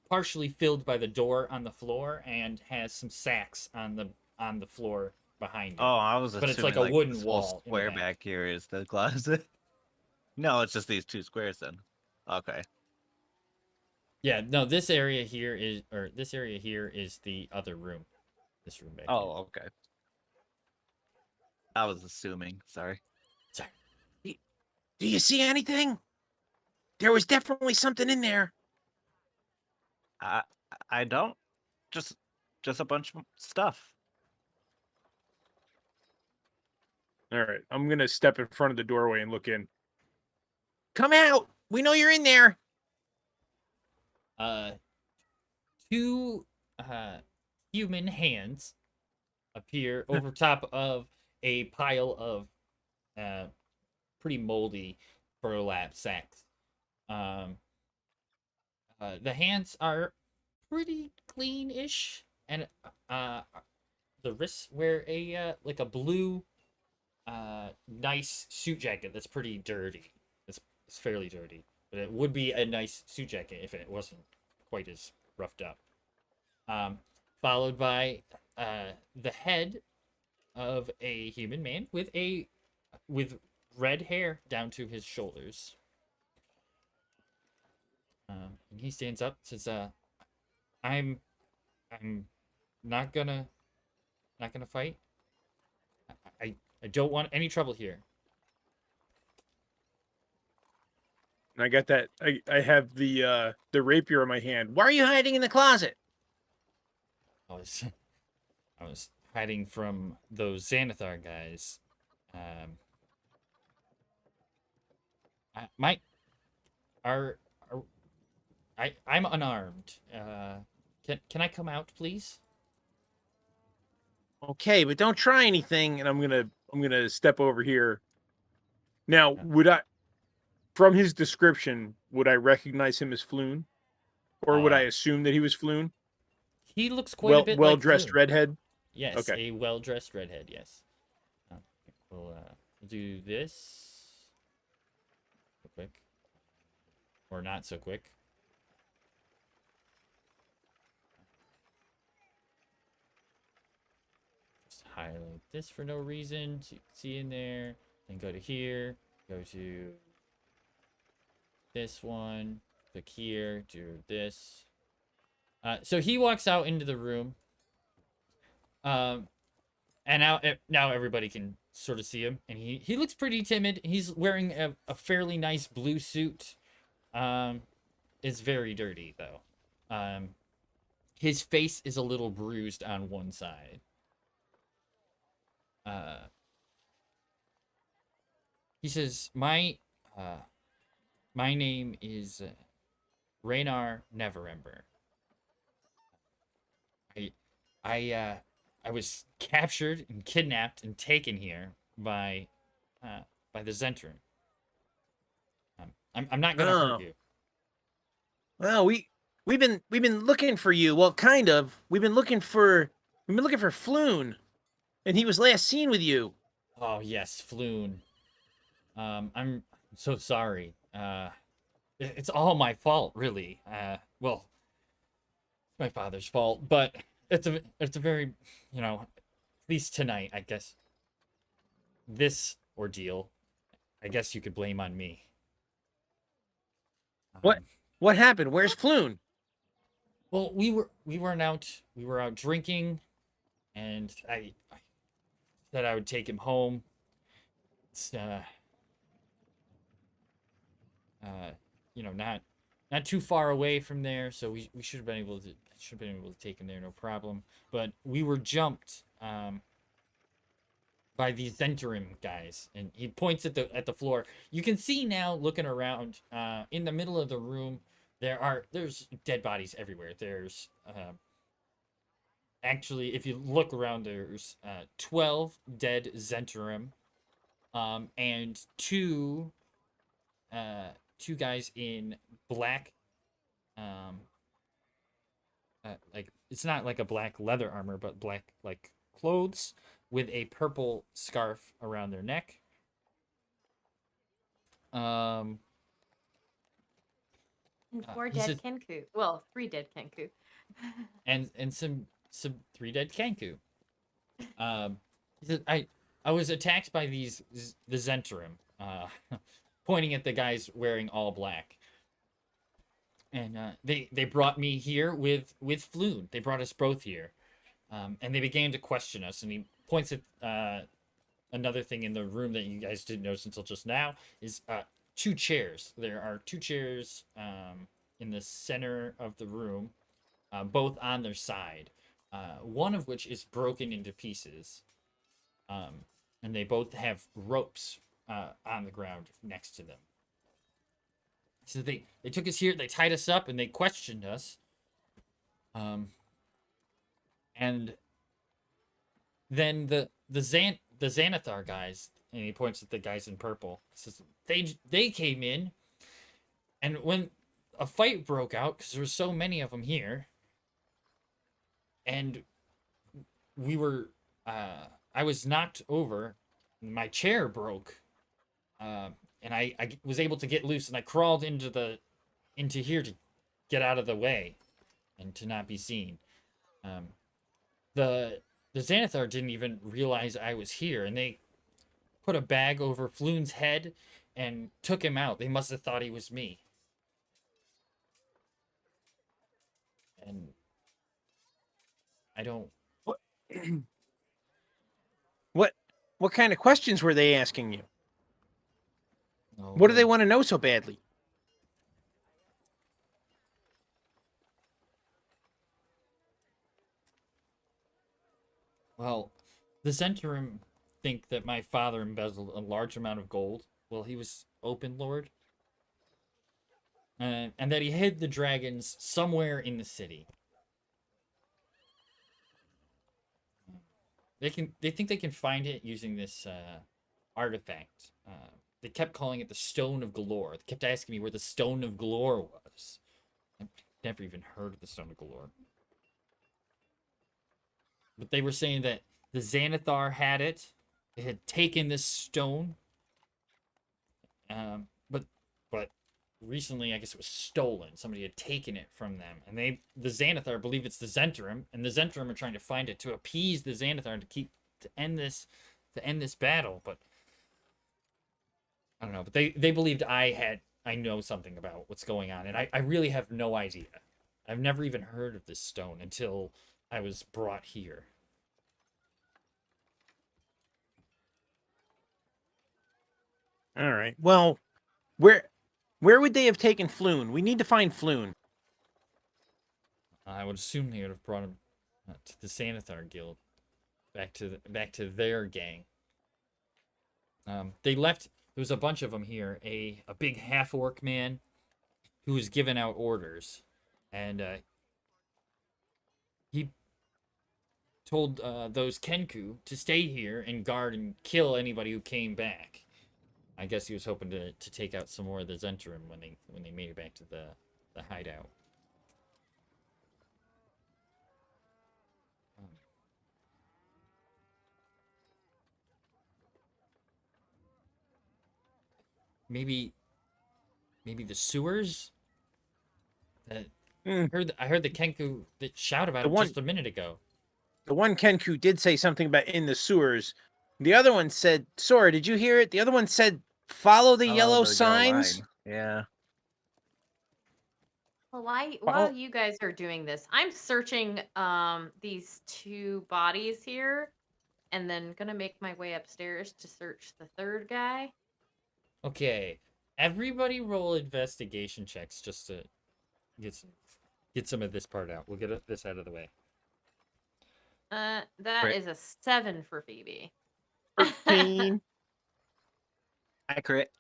S1: partially filled by the door on the floor and has some sacks on the floor behind it.
S2: Oh, I was
S1: But it's
S2: assuming
S1: like a wooden
S2: this whole
S1: wall in the
S2: square
S1: back.
S2: back here is the closet. No, it's just these two squares then. Okay.
S1: Yeah, no, this area here is the other room. This room back here.
S2: Oh, okay. I was assuming. Sorry.
S1: Sorry.
S6: Do you see anything? There was definitely something in there.
S2: I don't. Just a bunch of stuff.
S3: All right, I'm gonna step in front of the doorway and look in.
S6: Come out. We know you're in there.
S1: Two human hands appear over top of a pile of pretty moldy burlap sacks. The hands are pretty clean-ish, and the wrists wear a like a blue nice suit jacket that's pretty dirty. It's fairly dirty, but it would be a nice suit jacket if it wasn't quite as roughed up. Followed by the head of a human man with red hair down to his shoulders. And he stands up, says, I'm not gonna fight. I don't want any trouble here.
S3: And I got that. I have the rapier in my hand.
S6: Why are you hiding in the closet?
S1: I was hiding from those Xanathar guys. I'm unarmed. Can I come out, please?
S6: Okay, but don't try anything.
S3: And I'm gonna step over here. Now, would I, from his description, would I recognize him as Floon, or would I assume that he was Floon?
S1: He looks quite a bit
S3: well
S1: like
S3: dressed
S1: Floon.
S3: redhead.
S1: Yes,
S3: Okay.
S1: a well-dressed redhead. Yes. We'll do this real quick, or not so quick. Just highlight this for no reason, so you can see in there. Then go to here. Go to this one. Click here, do this. So he walks out into the room. And now everybody can sort of see him, and he looks pretty timid. He's wearing a fairly nice blue suit. It's very dirty though. His face is a little bruised on one side. He says, "My name is Raynar Neverember. I was captured and kidnapped and taken here by the Zhentarim. I'm not gonna hurt you."
S6: Well, we've been looking for you. Well, kind of. We've been looking for Floon, and he was last seen with you.
S1: Oh yes, Floon. I'm so sorry. It's all my fault, really. Well, it's my father's fault, but it's a very, at least tonight, I guess. This ordeal, I guess you could blame on me.
S6: What happened? Where's Floon?
S1: Well, we were out drinking, and I said I would take him home. It's not too far away from there, so we should have been able to take him there, no problem. But we were jumped by these Zhentarim guys, and he points at the floor. You can see now, looking around, in the middle of the room, there's dead bodies everywhere. There's actually, if you look around, there's 12 dead Zhentarim, and two guys in black, like, it's not like a black leather armor, but black like clothes with a purple scarf around their neck.
S4: And four dead Kenku. Well, 3 dead Kenku.
S1: and some 3 dead Kenku. He said, I was attacked by the Zhentarim, pointing at the guys wearing all black. And they brought me here with Floon. They brought us both here. And they began to question us. And he points at another thing in the room that you guys didn't notice until just now, is 2 chairs. There are 2 chairs in the center of the room, both on their side. One of which is broken into pieces. And they both have ropes on the ground next to them. So they took us here, they tied us up, and they questioned us. And then the Xanathar guys, and he points at the guys in purple, says they came in, and when a fight broke out, because there were so many of them here, and we were, I was knocked over, my chair broke, and I was able to get loose, and I crawled into here to get out of the way and to not be seen. The Xanathar didn't even realize I was here, and they put a bag over Floon's head and took him out. They must have thought he was me. And I don't...
S6: What kind of questions were they asking you?
S1: know.
S6: What do they want to know so badly?
S1: Well, the Zhentarim think that my father embezzled a large amount of gold while he was open lord. And that he hid the dragons somewhere in the city. They think they can find it using this artifact. They kept calling it the Stone of Galore. They kept asking me where the Stone of Galore was. I've never even heard of the Stone of Galore. But they were saying that the Xanathar had it. They had taken this stone. But recently, I guess it was stolen. Somebody had taken it from them. And the Xanathar believe it's the Zhentarim. And the Zhentarim are trying to find it to appease the Xanathar to end this battle. But I don't know. But they believed I I know something about what's going on, and I really have no idea. I've never even heard of this stone until I was brought here.
S6: All right. Well, where would they have taken Floon? We need to find Floon.
S1: I would assume they would have brought him to the Xanathar Guild, back to their gang. They left. There was a bunch of them here. A big half orc man who was giving out orders, and he told those Kenku to stay here and guard and kill anybody who came back. I guess he was hoping to take out some more of the Zhentarim when they made it back to the hideout. Maybe the sewers. That I heard the Kenku that shout about
S6: The
S1: it
S6: one-
S1: just a minute ago.
S6: The one Kenku did say something about in the sewers. The other one said, Sora, did you hear it? The other one said, follow the
S2: Oh,
S6: yellow
S2: the
S6: signs.
S2: line. Yeah.
S4: Well, while
S6: Well-
S4: you guys are doing this, I'm searching these two bodies here, and then gonna make my way upstairs to search the third guy.
S1: Okay, everybody roll investigation checks just to get some of this part out. We'll get this out of the way.
S4: That
S2: Great.
S4: is a 7 for Phoebe.
S6: 13.
S2: Accurate.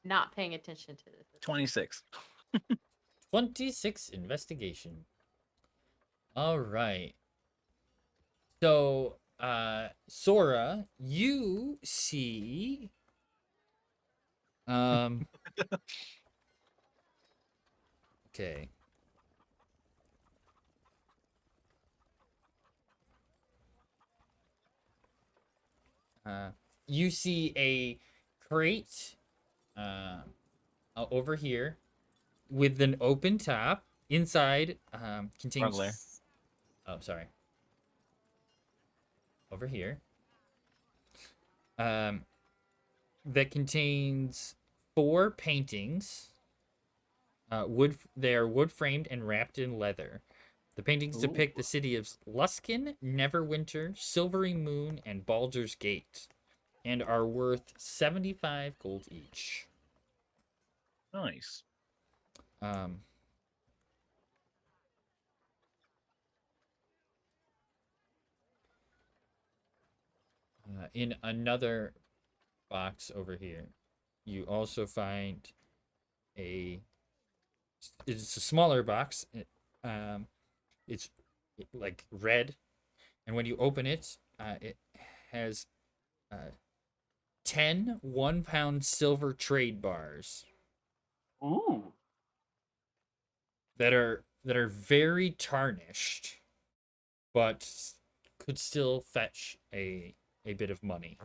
S4: Not paying attention to this.
S2: 26.
S1: 26 investigation. All right. So, Sora, you see, okay. You see a crate, over here, with an open top. Inside, contains.
S2: Wrong layer.
S1: Oh, sorry. Over here. That contains 4 paintings. They are wood framed and wrapped in leather. The paintings depict the city of Luskin, Neverwinter, Silvery Moon, and Baldur's Gate, and are worth 75 gold each.
S2: Nice.
S1: In another box over here, you also find it's a smaller box. It's like red, and when you open it, it has 10 1-pound silver trade bars.
S3: Ooh.
S1: That are very tarnished, but could still fetch a bit of money.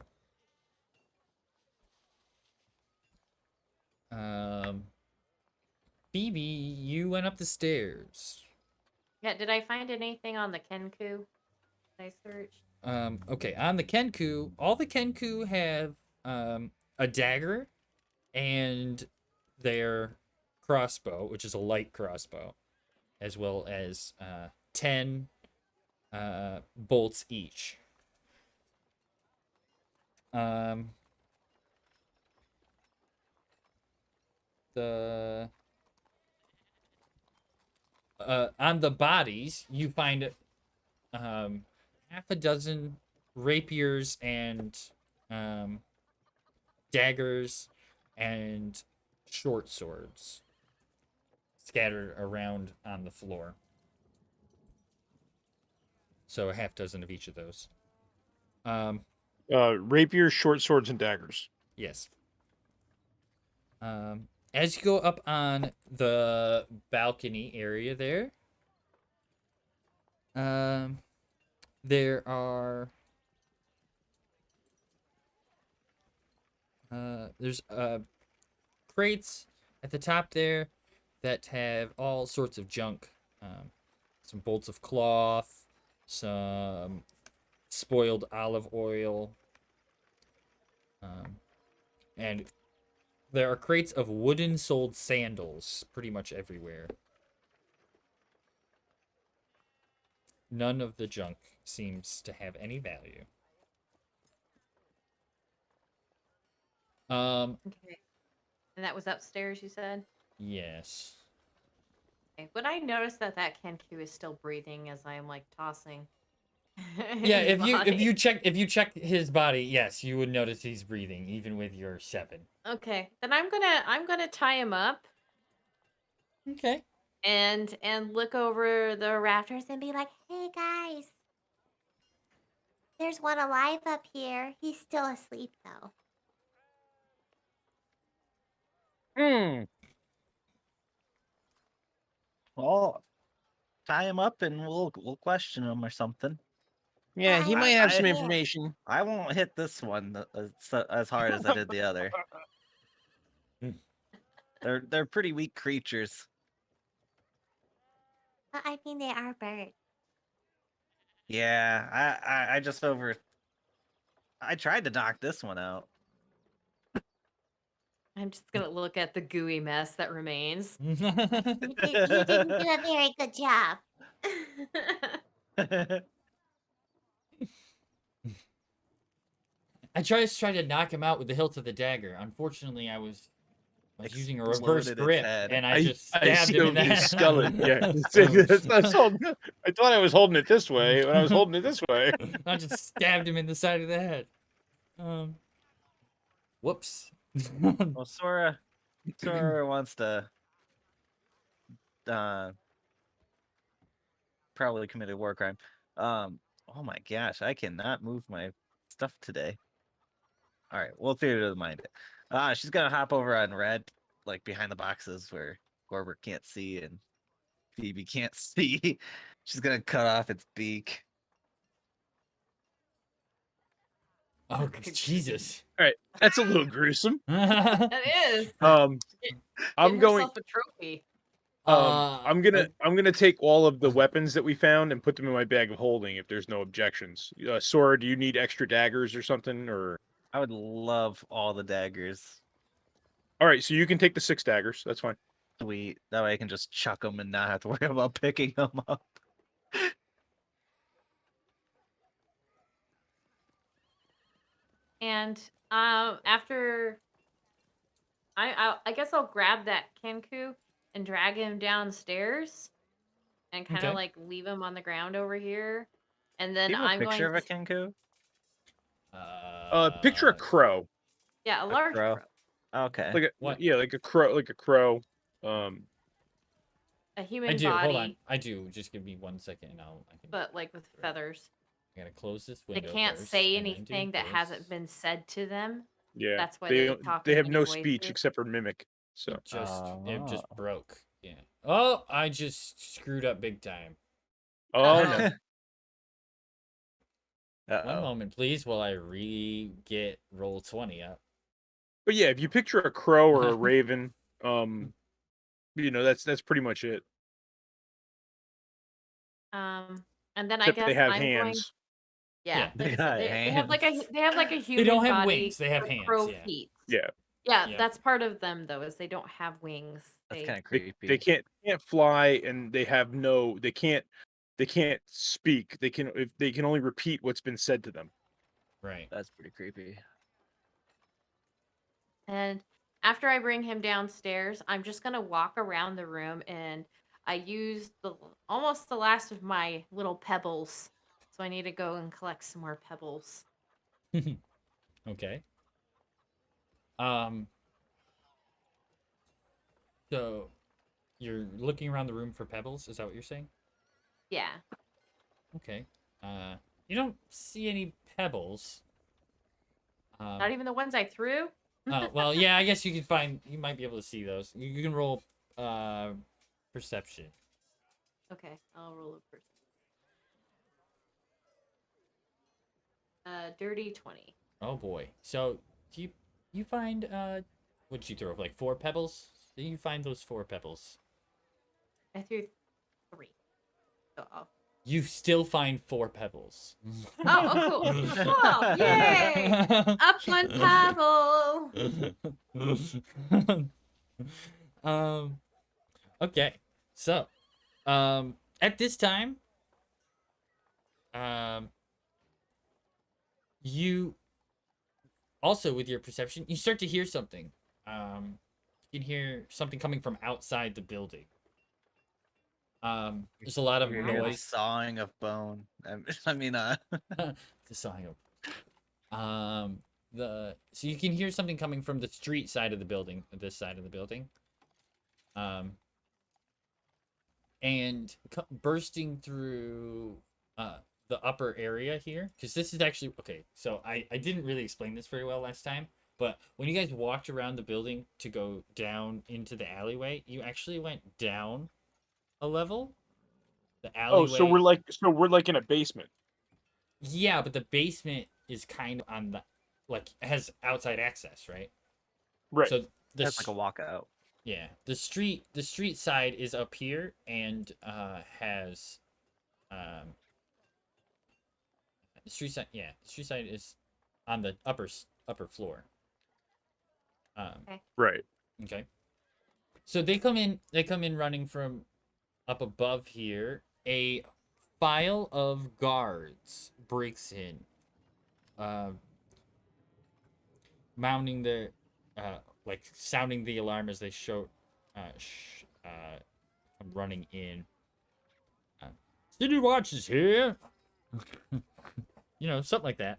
S1: Phoebe, you went up the stairs.
S4: Yeah, did I find anything on the Kenku that I searched?
S1: Okay, on the Kenku, all the Kenku have a dagger and their crossbow, which is a light crossbow, as well as 10 bolts each. On the bodies, you find half a dozen rapiers and daggers and short swords scattered around on the floor. So a half dozen of each of those.
S3: Rapiers, short swords, and daggers.
S1: Yes. As you go up on the balcony area there, there are there's crates at the top there that have all sorts of junk. Some bolts of cloth, some spoiled olive oil, and There are crates of wooden soled sandals pretty much everywhere. None of the junk seems to have any value.
S4: Okay. And that was upstairs, you said?
S1: Yes.
S4: Okay. Would I notice that Kenku is still breathing as I'm like tossing?
S1: Yeah,
S4: his
S1: if you
S4: body?
S1: check his body, yes, you would notice he's breathing even with your 7.
S4: Okay, then I'm gonna tie him up
S1: Okay.
S4: and look over the rafters.
S5: And be like, hey guys, there's one alive up here. He's still asleep though.
S6: Hmm.
S2: Well, tie him up and we'll question him or something.
S6: Yeah, he
S5: I
S6: might have
S2: I-
S6: some
S5: yeah.
S6: information.
S2: I won't hit this one as hard as I did the other. They're pretty weak creatures.
S5: But I mean, they are birds.
S2: Yeah, I just I tried to knock this one out.
S4: I'm just gonna look at the gooey mess that remains.
S5: You didn't do a very good job.
S1: I tried to knock him out with the hilt of the dagger. Unfortunately, I was using a reverse
S2: Exploded its
S1: grip,
S2: head.
S1: and I just
S3: I
S1: stabbed
S3: see
S1: him in
S3: over
S1: the
S3: his
S1: head.
S3: skull. Yeah, I thought I was holding it this way, but I was holding it this way.
S1: I just stabbed him in the side of the head. Whoops.
S2: Well, Sora wants to probably committed a war crime. Oh my gosh, I cannot move my stuff today. All right, we'll theater of the mind it. She's gonna hop over on Red, like behind the boxes where Gorbert can't see and Phoebe can't see. She's gonna cut off its beak.
S1: Oh, Jesus.
S3: All right, that's a little gruesome.
S4: That is.
S3: I'm
S4: Give
S3: going.
S4: herself a trophy.
S3: I'm gonna take all of the weapons that we found and put them in my bag of holding if there's no objections. Sora, do you need extra daggers or something? Or
S2: I would love all the daggers.
S3: all right, so you can take the 6 daggers. That's fine.
S2: Sweet. That way I can just chuck them and not have to worry about picking them up.
S4: And after I guess I'll grab that Kenku and drag him downstairs and kind of
S1: Okay.
S4: like leave him on the ground over here. And then
S2: Do you have a
S4: I'm
S2: picture
S4: going
S2: of a
S4: to,
S2: Kenku?
S3: Picture a crow,
S4: yeah, a large
S2: crow?
S4: crow.
S2: Okay.
S3: like a
S1: What?
S3: yeah, like a crow. Um,
S4: A human
S1: I do.
S4: body,
S1: Hold on. I do. Just give me 1 second, and I can.
S4: but like with feathers.
S1: I gotta close this
S4: They
S1: window.
S4: can't
S1: first,
S4: say
S1: and then do
S4: anything that
S1: this.
S4: hasn't been said to them.
S3: yeah,
S4: That's why
S3: they
S4: they talk
S3: they
S4: in
S3: have no
S4: many
S3: speech
S4: voices.
S3: except for mimic. So
S1: It just
S2: Oh.
S1: broke. Yeah. Oh, I just screwed up big time.
S3: oh
S4: Uh-oh.
S3: no,
S1: One
S2: Uh-oh.
S1: moment, please, while I get roll 20 up.
S3: but yeah, if you picture a crow or a raven, that's pretty much it.
S4: And then I
S3: Except
S4: guess
S3: they have
S4: I'm going.
S3: hands.
S4: Yeah,
S1: Yeah.
S2: They got
S4: they have like a human
S1: don't have
S4: body
S1: wings, they have
S4: with
S1: hands,
S4: crow
S1: yeah.
S4: feet.
S3: Yeah,
S4: Yeah,
S1: Yeah.
S4: that's part of them though, is they don't have wings.
S2: That's
S4: They
S2: kind of
S3: they,
S2: creepy.
S3: they can't fly, and they have they can't speak. They can only repeat what's been said to them.
S1: Right.
S2: That's pretty creepy.
S4: And after I bring him downstairs, I'm just gonna walk around the room and I used almost the last of my little pebbles. So I need to go and collect some more pebbles.
S1: Okay. So you're looking around the room for pebbles, is that what you're saying?
S4: Yeah.
S1: Okay. You don't see any pebbles.
S4: Not even the ones I threw?
S1: Oh, well, yeah, I guess you might be able to see those. You can roll perception.
S4: Okay, I'll roll a person. Dirty 20.
S1: Oh boy. So do you find what'd you throw? Like 4 pebbles? Do you find those 4 pebbles?
S4: I threw 3. So
S1: you still find 4 pebbles.
S4: Oh, cool. Cool. Yay! Up one pebble.
S1: Okay. So, at this time, you also with your perception, you start to hear something. You can hear something coming from outside the building. There's a lot of
S2: You hear the
S1: noise.
S2: sawing of bone. I mean,
S1: The sawing of. So you can hear something coming from the street side of the building, this side of the building. And bursting through the upper area here, because this is actually okay. So I didn't really explain this very well last time, but when you guys walked around the building to go down into the alleyway, you actually went down a level. The alleyway.
S3: Oh, so we're like in a basement.
S1: Yeah, but the basement is kind of on the has outside access, right?
S3: Right.
S1: So
S2: that's like a walkout.
S1: yeah, the street side is up here and has the street side is on the upper floor.
S3: Right.
S1: Okay. So they come in running from up above here. A file of guards breaks in, mounting their sounding the alarm as they come running in. City Watch is here. Something like that.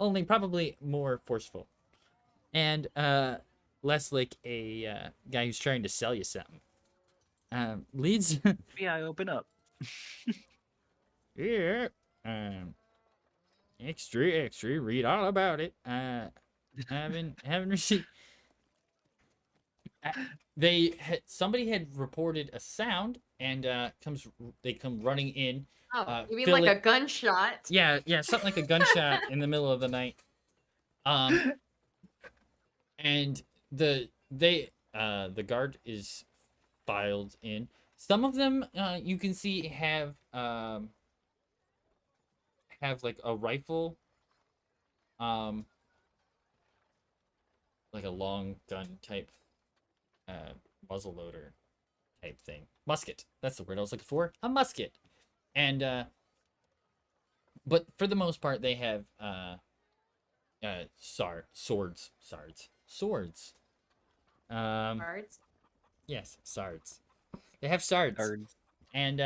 S1: Only probably more forceful, and less like a guy who's trying to sell you something. Leads.
S2: Yeah, open up.
S1: Yeah. Extra. Read all about it. Haven't received. Somebody had reported a sound, and they come running in.
S4: Oh, you mean like a gunshot?
S1: Yeah, something like a gunshot in the middle of the night. And the guard is filed in. Some of them you can see have like a rifle, like a long gun type muzzle loader type thing. Musket. That's the word I was looking for. A musket. And but for the most part they have swords. Swords.
S4: Guards?
S1: Yes, sards. They have sards. And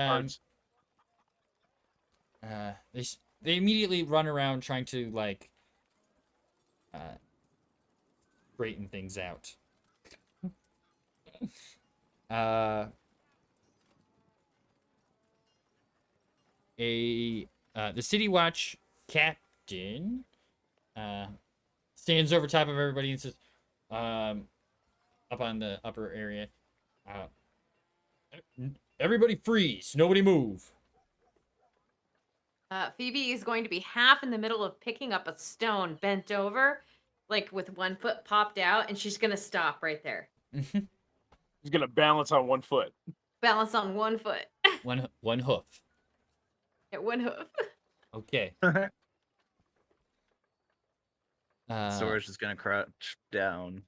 S1: they immediately run around trying to straighten things out. The City Watch captain stands over top of everybody and says, up on the upper area, everybody freeze, nobody move.
S4: Phoebe is going to be half in the middle of picking up a stone, bent over, like with one foot popped out, and she's gonna stop right there.
S3: He's gonna balance on one foot.
S4: Balance on one foot.
S1: One hoof.
S4: Yeah, one hoof.
S1: Okay.
S2: Sora's just gonna crouch down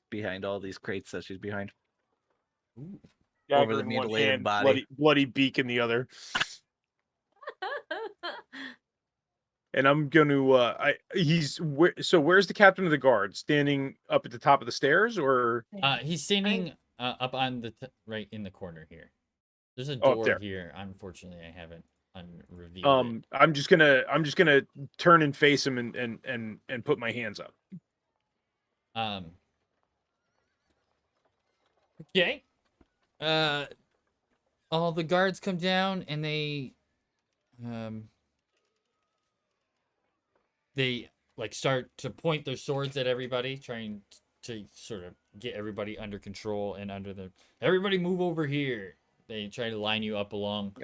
S2: behind all these crates that she's behind.
S3: Dagger
S2: Over the
S3: in one
S2: mutilated
S3: hand,
S2: body.
S3: bloody beak in the other. And I'm gonna where's the captain of the guard? Standing up at the top of the stairs, or
S1: he's standing up on the right in the corner here. There's a door here. Unfortunately, I haven't unrevealed it.
S3: I'm just gonna turn and face him and put my hands up.
S1: Okay. All the guards come down and they start to point their swords at everybody, trying to sort of get everybody under control and everybody move over here. They try to line you up along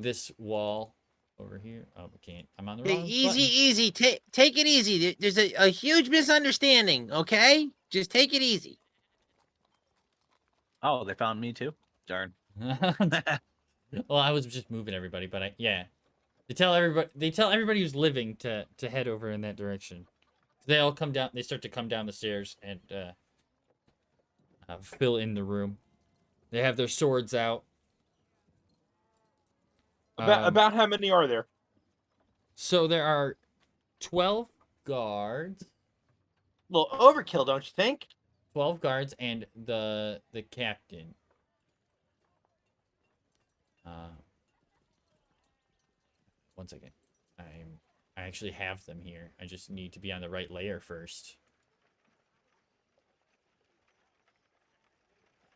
S1: this wall over here. Oh, we can't. I'm on the wrong
S6: Easy. Take it easy. There's a huge misunderstanding, okay? Just take it easy.
S2: Oh, they found me too? Darn.
S1: Well, I was just moving everybody, but yeah. They tell everybody who's living to head over in that direction. They all come down. They start to come down the stairs and fill in the room. They have their swords out.
S3: About how many are there?
S1: So there are 12 guards.
S6: A little overkill, don't you think?
S1: 12 guards and the captain. One second. I actually have them here. I just need to be on the right layer first.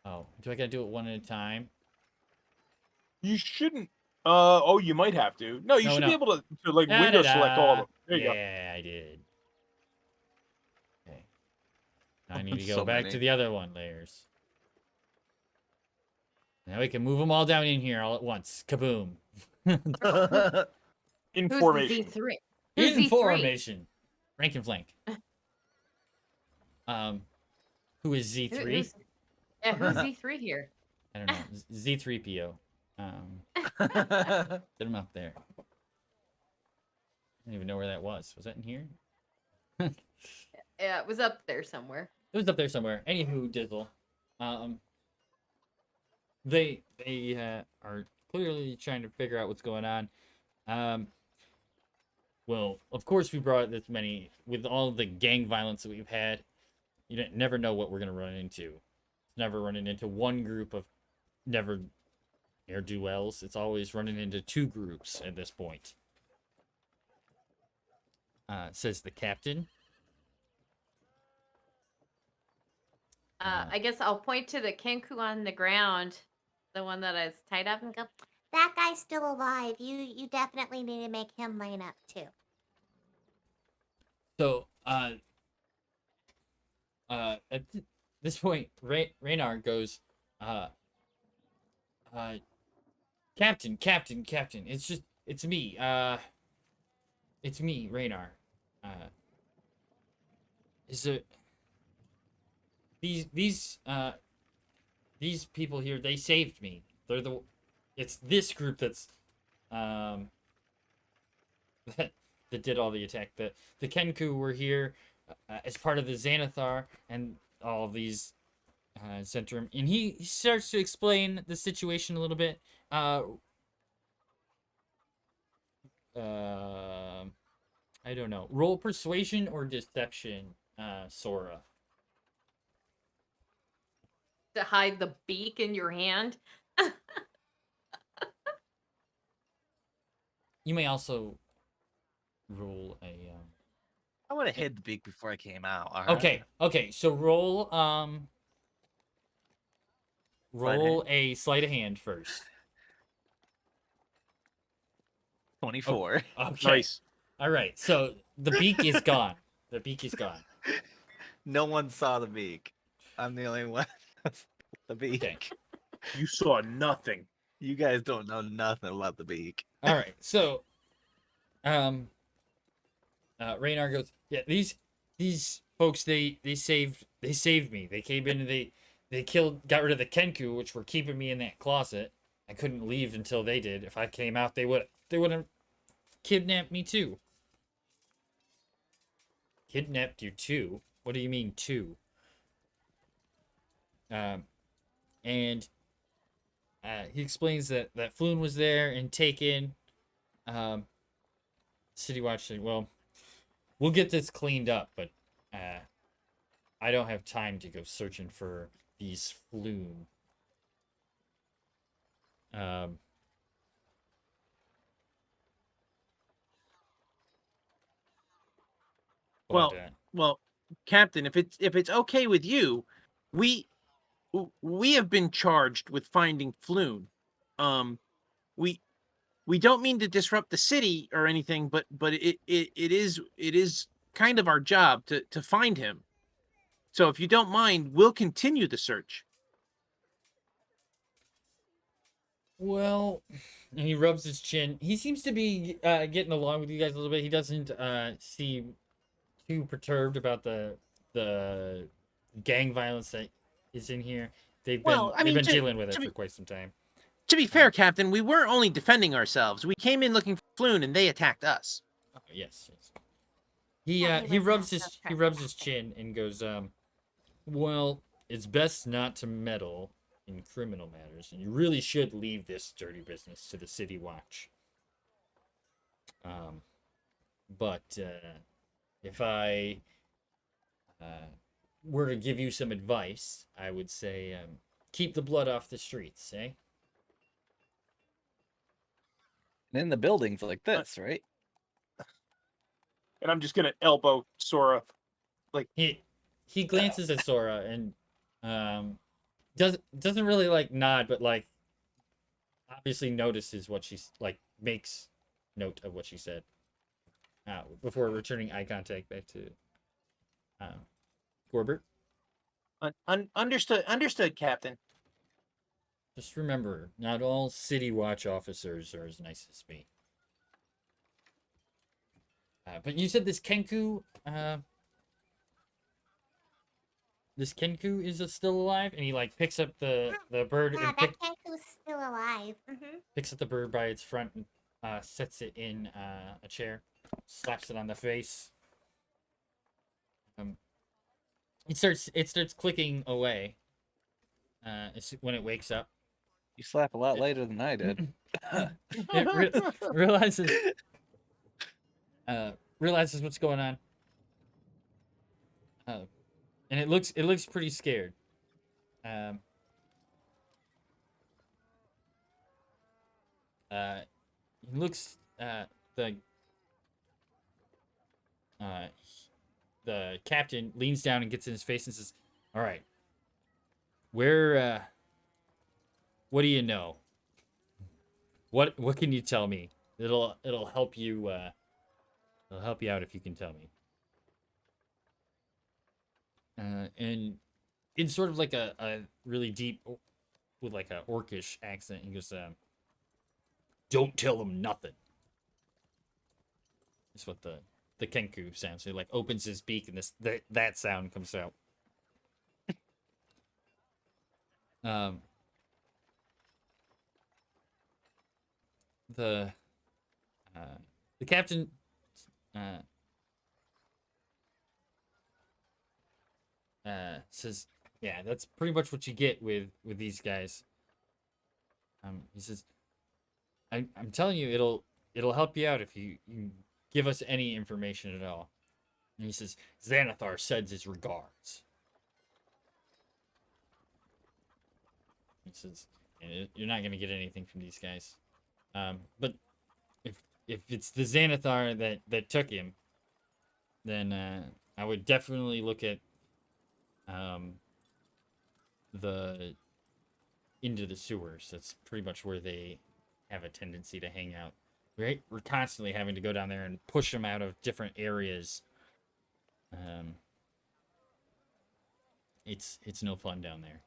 S1: Oh, do I gotta do it one at a time?
S3: You shouldn't. Oh, you might have to. No, you
S1: No,
S3: should
S1: no.
S3: be able to like window select all of them. There you go.
S1: Yeah, I did. Okay. Now I need to go
S2: So
S1: back
S2: many.
S1: to the other one layers. Now we can move them all down in here all at once. Kaboom.
S3: In
S4: Who's
S3: formation.
S4: the Z3? Who's
S1: In
S4: Z3?
S1: formation. Rank and flank. Who is
S4: Who-
S1: Z3?
S4: who's, yeah, who's Z3 here?
S1: I don't know. Z3PO. Put him up there. I don't even know where that was. Was that in here?
S4: Yeah, it was up there somewhere.
S1: It was up there somewhere. Anywho, Dizzle. They are clearly trying to figure out what's going on. Well, of course we brought this many with all the gang violence that we've had. You never know what we're gonna run into. It's never running into one group of never ne'er do wells. It's always running into two groups at this point. Says the captain.
S4: I guess I'll point to the Kenku on the ground, the one that is tied up, and go,
S5: That guy's still alive. You definitely need to make him line up too.
S1: So, at this point, Raynar goes, Captain, it's me, Raynar. Is it these people here? They saved me. It's this group that's, that did all the attack. The Kenku were here as part of the Xanathar and all of these Zhentarim, and he starts to explain the situation a little bit. I don't know. Roll persuasion or deception, Sora.
S4: to hide the beak in your hand.
S1: You may also roll a.
S2: I would have hid the beak before I came out. All right?
S1: Okay. So roll
S2: Sleight
S1: a sleight of hand first.
S2: 24.
S1: Okay.
S3: Nice.
S1: All right. So the beak is gone. The beak is gone.
S2: No one saw the beak. I'm the only one. The beak.
S1: Okay.
S3: You saw nothing.
S2: You guys don't know nothing about the beak.
S1: All right. So, Raynar goes, yeah. These folks, they saved me. They came in and they got rid of the Kenku, which were keeping me in that closet. I couldn't leave until they did. If I came out, they would have kidnapped me too. Kidnapped you too? What do you mean too? And he explains that Floon was there and taken. City Watch said, well, we'll get this cleaned up, but I don't have time to go searching for these Floon.
S6: Well, Captain, if it's okay with you, we have been charged with finding Floon. We don't mean to disrupt the city or anything, but it is kind of our job to find him. So if you don't mind, we'll continue the search.
S1: Well, and he rubs his chin. He seems to be getting along with you guys a little bit. He doesn't seem too perturbed about the gang violence that is in here. They've been dealing with it for quite some time.
S6: To be fair, Captain, we weren't only defending ourselves. We came in looking for Floon, and they attacked us.
S1: Oh, yes.
S4: Yeah,
S1: He
S4: he was
S1: rubs
S4: also
S1: his chin and goes, well, it's best not to meddle in criminal matters, and you really should leave this dirty business to the City Watch. But if I were to give you some advice, I would say keep the blood off the streets, eh?
S2: In the buildings like this, right?
S3: And I'm just gonna elbow Sora.
S1: He glances at Sora and doesn't really like nod, but like obviously notices what she's like, makes note of what she said before returning eye contact back to Gorbert.
S6: Understood, Captain.
S1: Just remember, not all City Watch officers are as nice as me. But you said this Kenku is still alive, and he like picks up the bird
S5: Yeah,
S1: and
S5: that Kenku's still alive.
S1: picks up the bird by its front and sets it in a chair, slaps it on the face. It starts clicking away. When it wakes up,
S2: You slap a lot later than I did.
S1: it realizes what's going on. And it looks pretty scared. He looks the captain leans down and gets in his face and says, "All right, what do you know? What can you tell me? It'll help you out if you can tell me." And in sort of like a really deep, with like a orcish accent, he goes, "Don't tell them nothing." That's what the Kenku sounds. So he like opens his beak and that sound comes out. The captain says, "Yeah, that's pretty much what you get with these guys." He says, I'm telling you, it'll help you out if you give us any information at all." And he says, "Xanathar sends his regards." He says, "You're not gonna get anything from these guys, but if it's the Xanathar that took him, then I would definitely look at the into the sewers. That's pretty much where they have a tendency to hang out. Right? We're constantly having to go down there and push them out of different areas. It's no fun down there."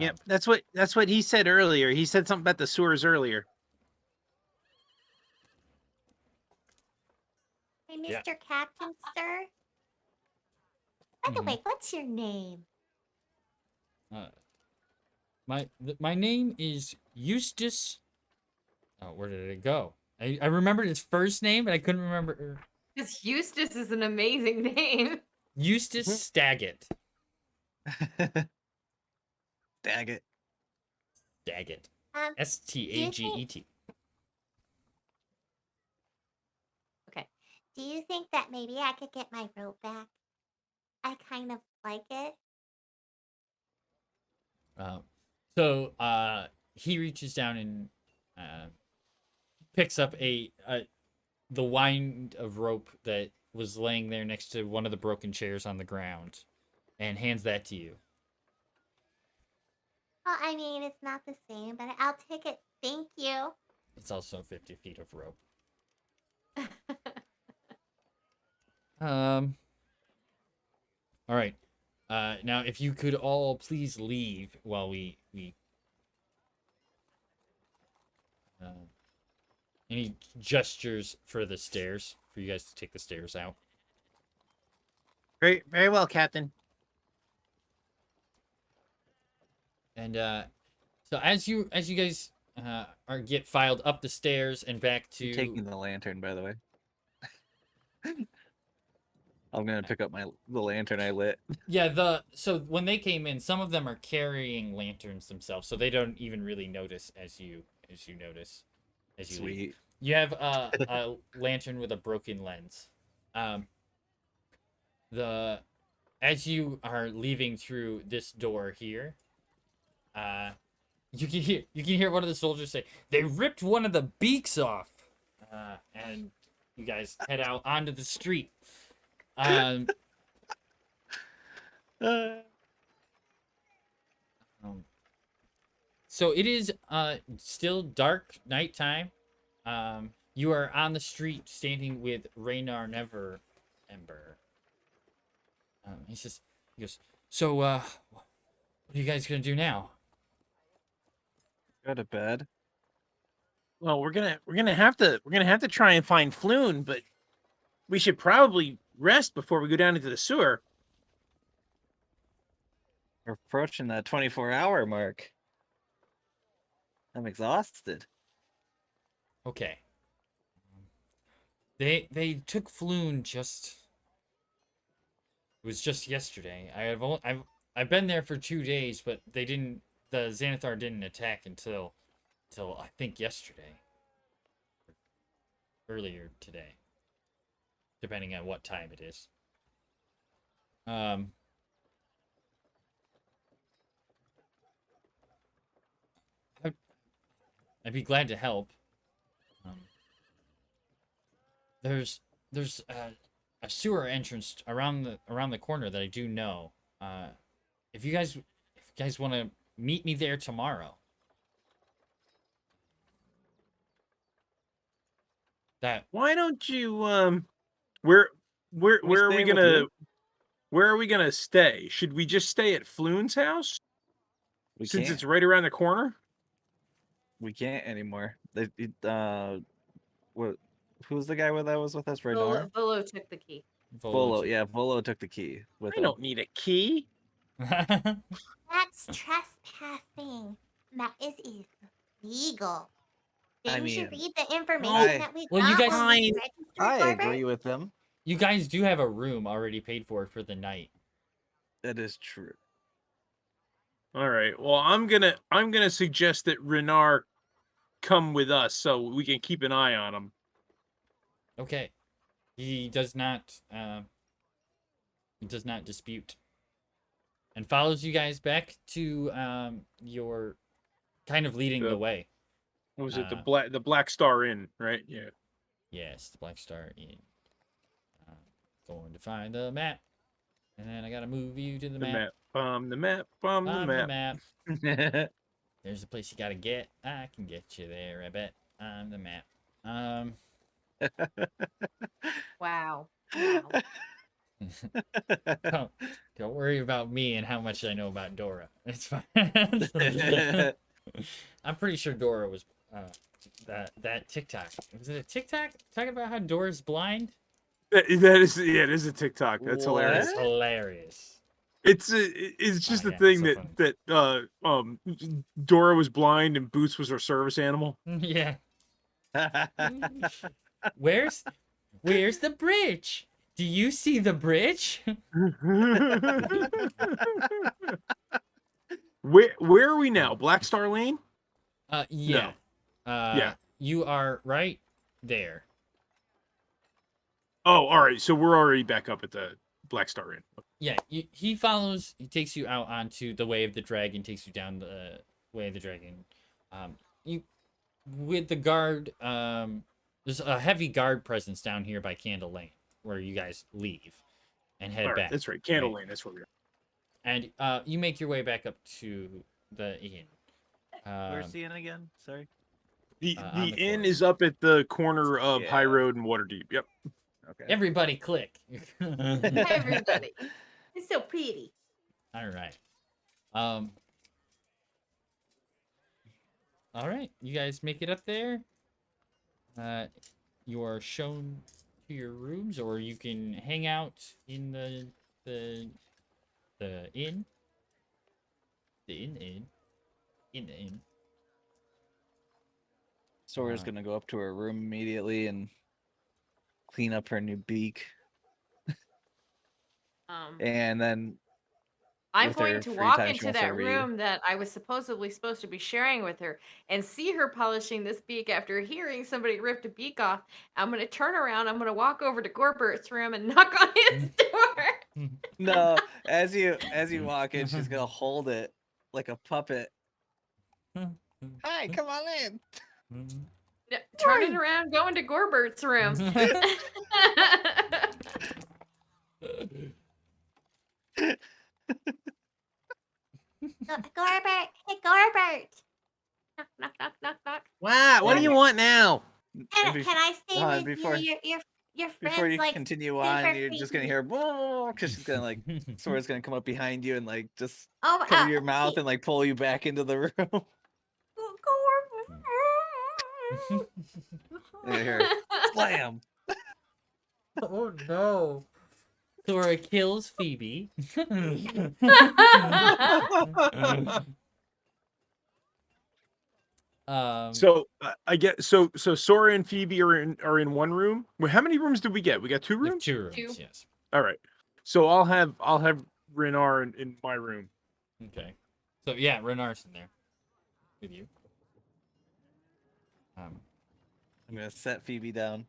S6: Yep, that's what he said earlier. He said something about the sewers earlier.
S5: Hey,
S1: Yeah.
S5: Mr. Captain, sir. By the
S1: Mhm.
S5: way, what's your name?
S1: My name is Eustace. Oh, where did it go? I remembered his first name, but I couldn't remember.
S4: Because Eustace is an amazing name.
S1: Eustace Staggett.
S2: Dag it.
S1: Staggett.
S5: Um,
S1: Staget.
S5: Okay. Do you think that maybe I could get my rope back? I kind of like it.
S1: So he reaches down and picks up the wind of rope that was laying there next to one of the broken chairs on the ground, and hands that to you.
S5: Well, I mean, it's not the same, but I'll take it. Thank you.
S1: It's also 50 feet of rope. All right. Now, if you could all please leave while we any gestures for the stairs for you guys to take the stairs out.
S6: Very well, Captain.
S1: And so as you guys are get filed up the stairs and back
S2: I'm
S1: to
S2: taking the lantern, by the way. I'm gonna pick up the lantern I lit.
S1: yeah, so when they came in, some of them are carrying lanterns themselves, so they don't even really notice as you notice as you leave.
S2: Sweet.
S1: You have a lantern with a broken lens. The as you are leaving through this door here, you can hear one of the soldiers say, "They ripped one of the beaks off," and you guys head out onto the street. Um,
S2: Uh,
S1: so it is still dark nighttime. You are on the street standing with Raynar Never Ember. He goes, "So what are you guys gonna do now?"
S2: go to bed.
S6: Well, we're gonna have to try and find Floon, but we should probably rest before we go down into the sewer.
S2: We're approaching that 24-hour mark. I'm exhausted.
S1: Okay. They took Floon just. It was just yesterday. I've been there for 2 days, but they didn't. The Xanathar didn't attack until I think yesterday, earlier today, depending on what time it is. I'd be glad to help. There's a sewer entrance around the corner that I do know. If you guys want to meet me there tomorrow, that
S6: Why don't you where where
S2: Can we
S6: where are we
S2: stay with
S6: gonna
S2: you?
S6: where are we gonna stay? Should we just stay at Floon's house
S2: We
S6: since
S2: can't.
S6: it's right around the corner?
S2: We can't anymore. What? Who's the guy that was with us? Renar?
S4: Volo took the key.
S2: Volo. Yeah, Volo took the key with
S6: I
S2: him.
S6: don't need a key.
S5: That's trespassing. That is illegal.
S2: I
S5: Didn't you
S2: mean,
S5: read the information
S2: I-
S5: that we
S1: Well,
S5: got
S1: you guys-
S5: when we registered
S2: I
S5: for
S2: agree
S5: it?
S2: with them.
S1: You guys do have a room already paid for the night.
S2: That is true.
S6: All right. Well, I'm gonna suggest that Renar come with us so we can keep an eye on him.
S1: Okay. He does not dispute. And follows you guys back to your kind of leading the way.
S6: What was it?
S1: Uh,
S6: The Black Star Inn, right? Yeah.
S1: Yes, the Black Star Inn. Going to find the map. And then I gotta move you to the
S6: The
S1: map.
S6: map. The map. The
S1: The
S6: map.
S1: map. There's a place you gotta get. I can get you there, I bet. I'm the map.
S4: Wow. Wow.
S1: Don't worry about me and how much I know about Dora. It's fine. I'm pretty sure Dora was that TikTok. Was it a TikTok talking about how Dora's blind?
S6: That is, yeah, it is a TikTok. That's
S2: What?
S6: hilarious.
S1: It's hilarious.
S6: It's just
S1: Oh,
S6: the
S1: yeah,
S6: thing
S1: so
S6: that Dora was blind and Boots was her service animal.
S1: Yeah. Where's the bridge? Do you see the bridge?
S6: Where are we now? Black Star Lane?
S1: Yeah.
S6: Yeah.
S1: You are right there.
S6: Oh, all right. So we're already back up at the Black Star Inn.
S1: Yeah, he takes you out onto the Way of the Dragon, takes you down the Way of the Dragon. You with the guard, there's a heavy guard presence down here by Candle Lane, where you guys leave and head
S6: All right,
S1: back.
S6: that's right. Candle Lane. That's where we are.
S1: And you make your way back up to the inn.
S2: Where's the inn again? Sorry.
S6: The
S1: on the
S6: inn
S1: corner.
S6: is up at the corner of
S2: Yeah.
S6: High Road and Waterdeep. Yep.
S2: Okay.
S1: Everybody click.
S4: Everybody. It's so pretty.
S1: All right. All right. You guys make it up there. You are shown to your rooms, or you can hang out in the inn. The inn. in the inn.
S2: Sora's gonna go up to her room immediately and clean up her new beak, and then
S4: I'm
S2: with
S4: going
S2: her
S4: to
S2: free
S4: walk
S2: time, she
S4: into
S2: wants to
S4: that
S2: read.
S4: room that I was supposed to be sharing with her and see her polishing this beak after hearing somebody ripped a beak off. I'm going to turn around. I'm going to walk over to Gorbert's room and knock on his door.
S2: No, as you walk in, she's gonna hold it like a puppet. Hi, come on in.
S4: No, turning around, going to Gorbert's room.
S5: Gorbert, hey Gorbert,
S4: Knock, knock, knock, knock, knock.
S6: Wow, what do you want now?
S5: can,
S2: bef-
S5: can I stay
S2: hold on,
S5: with
S2: before-
S5: you? Your
S2: Before
S5: friend's
S2: you
S5: like
S2: continue
S5: super
S2: on, you're just gonna
S5: creepy.
S2: hear because she's gonna like Sora's gonna come up behind you and like just
S5: Oh,
S2: cover your mouth
S5: she-
S2: and like pull you back into the room.
S5: Gorbert.
S2: And you hear slam.
S1: Oh no. Sora kills Phoebe.
S3: So I get so Sora and Phoebe are in one room. Well, how many rooms did we get? We got 2
S1: there's
S3: rooms.
S1: 2 rooms,
S4: Two.
S1: yes.
S3: All right. So I'll have Renar in my room.
S1: Okay. So yeah, Renar's in there with you.
S2: I'm gonna set Phoebe down,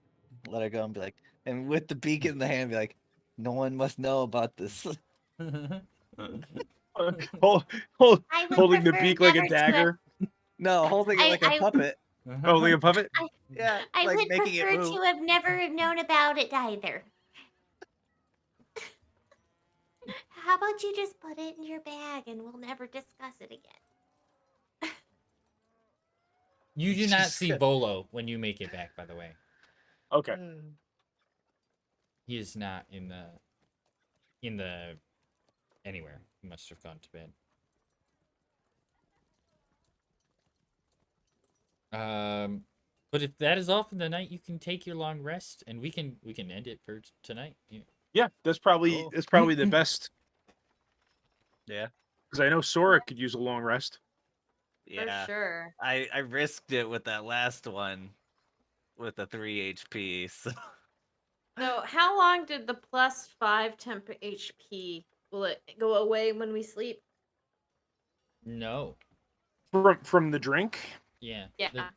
S2: let her go, and be like, and with the beak in the hand, be like, no one must know about this.
S3: Hold,
S5: I would
S3: holding the
S5: prefer
S3: beak like a
S5: never to
S3: dagger.
S2: No, holding it
S5: I-
S2: like a
S5: I-
S2: puppet.
S3: Oh, like a puppet.
S2: Yeah,
S5: I
S2: like
S5: would
S2: making it
S5: prefer
S2: move.
S5: to have never known about it either. How about you just put it in your bag and we'll never discuss it again?
S1: You do not
S2: She's
S1: see
S2: good.
S1: Bolo when you make it back, by the way.
S3: Okay.
S1: He is not in the anywhere. He must have gone to bed. But if that is all for the night, you can take your long rest, and we can end it for tonight.
S3: Yeah, that's probably
S2: Cool.
S3: the best.
S2: Yeah.
S3: Because I know Sora could use a long rest.
S2: Yeah.
S4: For sure.
S2: I risked it with that last one with the 3 HP. So
S4: So, how long did the +5 temp HP, will it go away when we sleep?
S1: No.
S3: From the drink.
S1: Yeah.
S4: Yeah.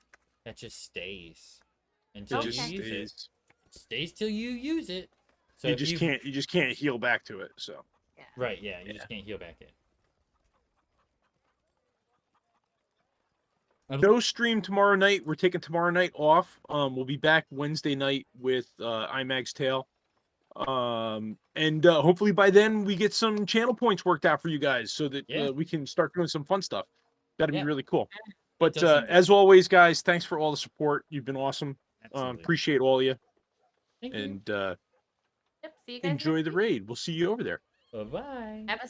S1: That just stays until
S3: It
S1: you
S3: just
S1: use it.
S3: stays.
S1: It stays till you use it. So
S3: You
S1: if
S3: just can't heal back to it. So
S4: Yeah.
S1: Right. Yeah. You
S3: Yeah.
S1: just can't heal back in.
S3: no stream tomorrow night. We're taking tomorrow night off. We'll be back Wednesday night with IMAG's Tale. And hopefully by then we get some channel points worked out for you guys so that
S1: Yeah.
S3: we can start doing some fun stuff. That'd
S1: Yeah.
S3: be really cool. But
S1: does seem good.
S3: as always, guys, thanks for all the support. You've been awesome.
S1: Absolutely.
S3: Appreciate all of you.
S1: Thank you.
S3: And
S4: Yep. See you guys.
S3: enjoy
S4: next
S3: the
S4: week.
S3: raid. We'll see you over there.
S1: Bye bye.
S4: Have a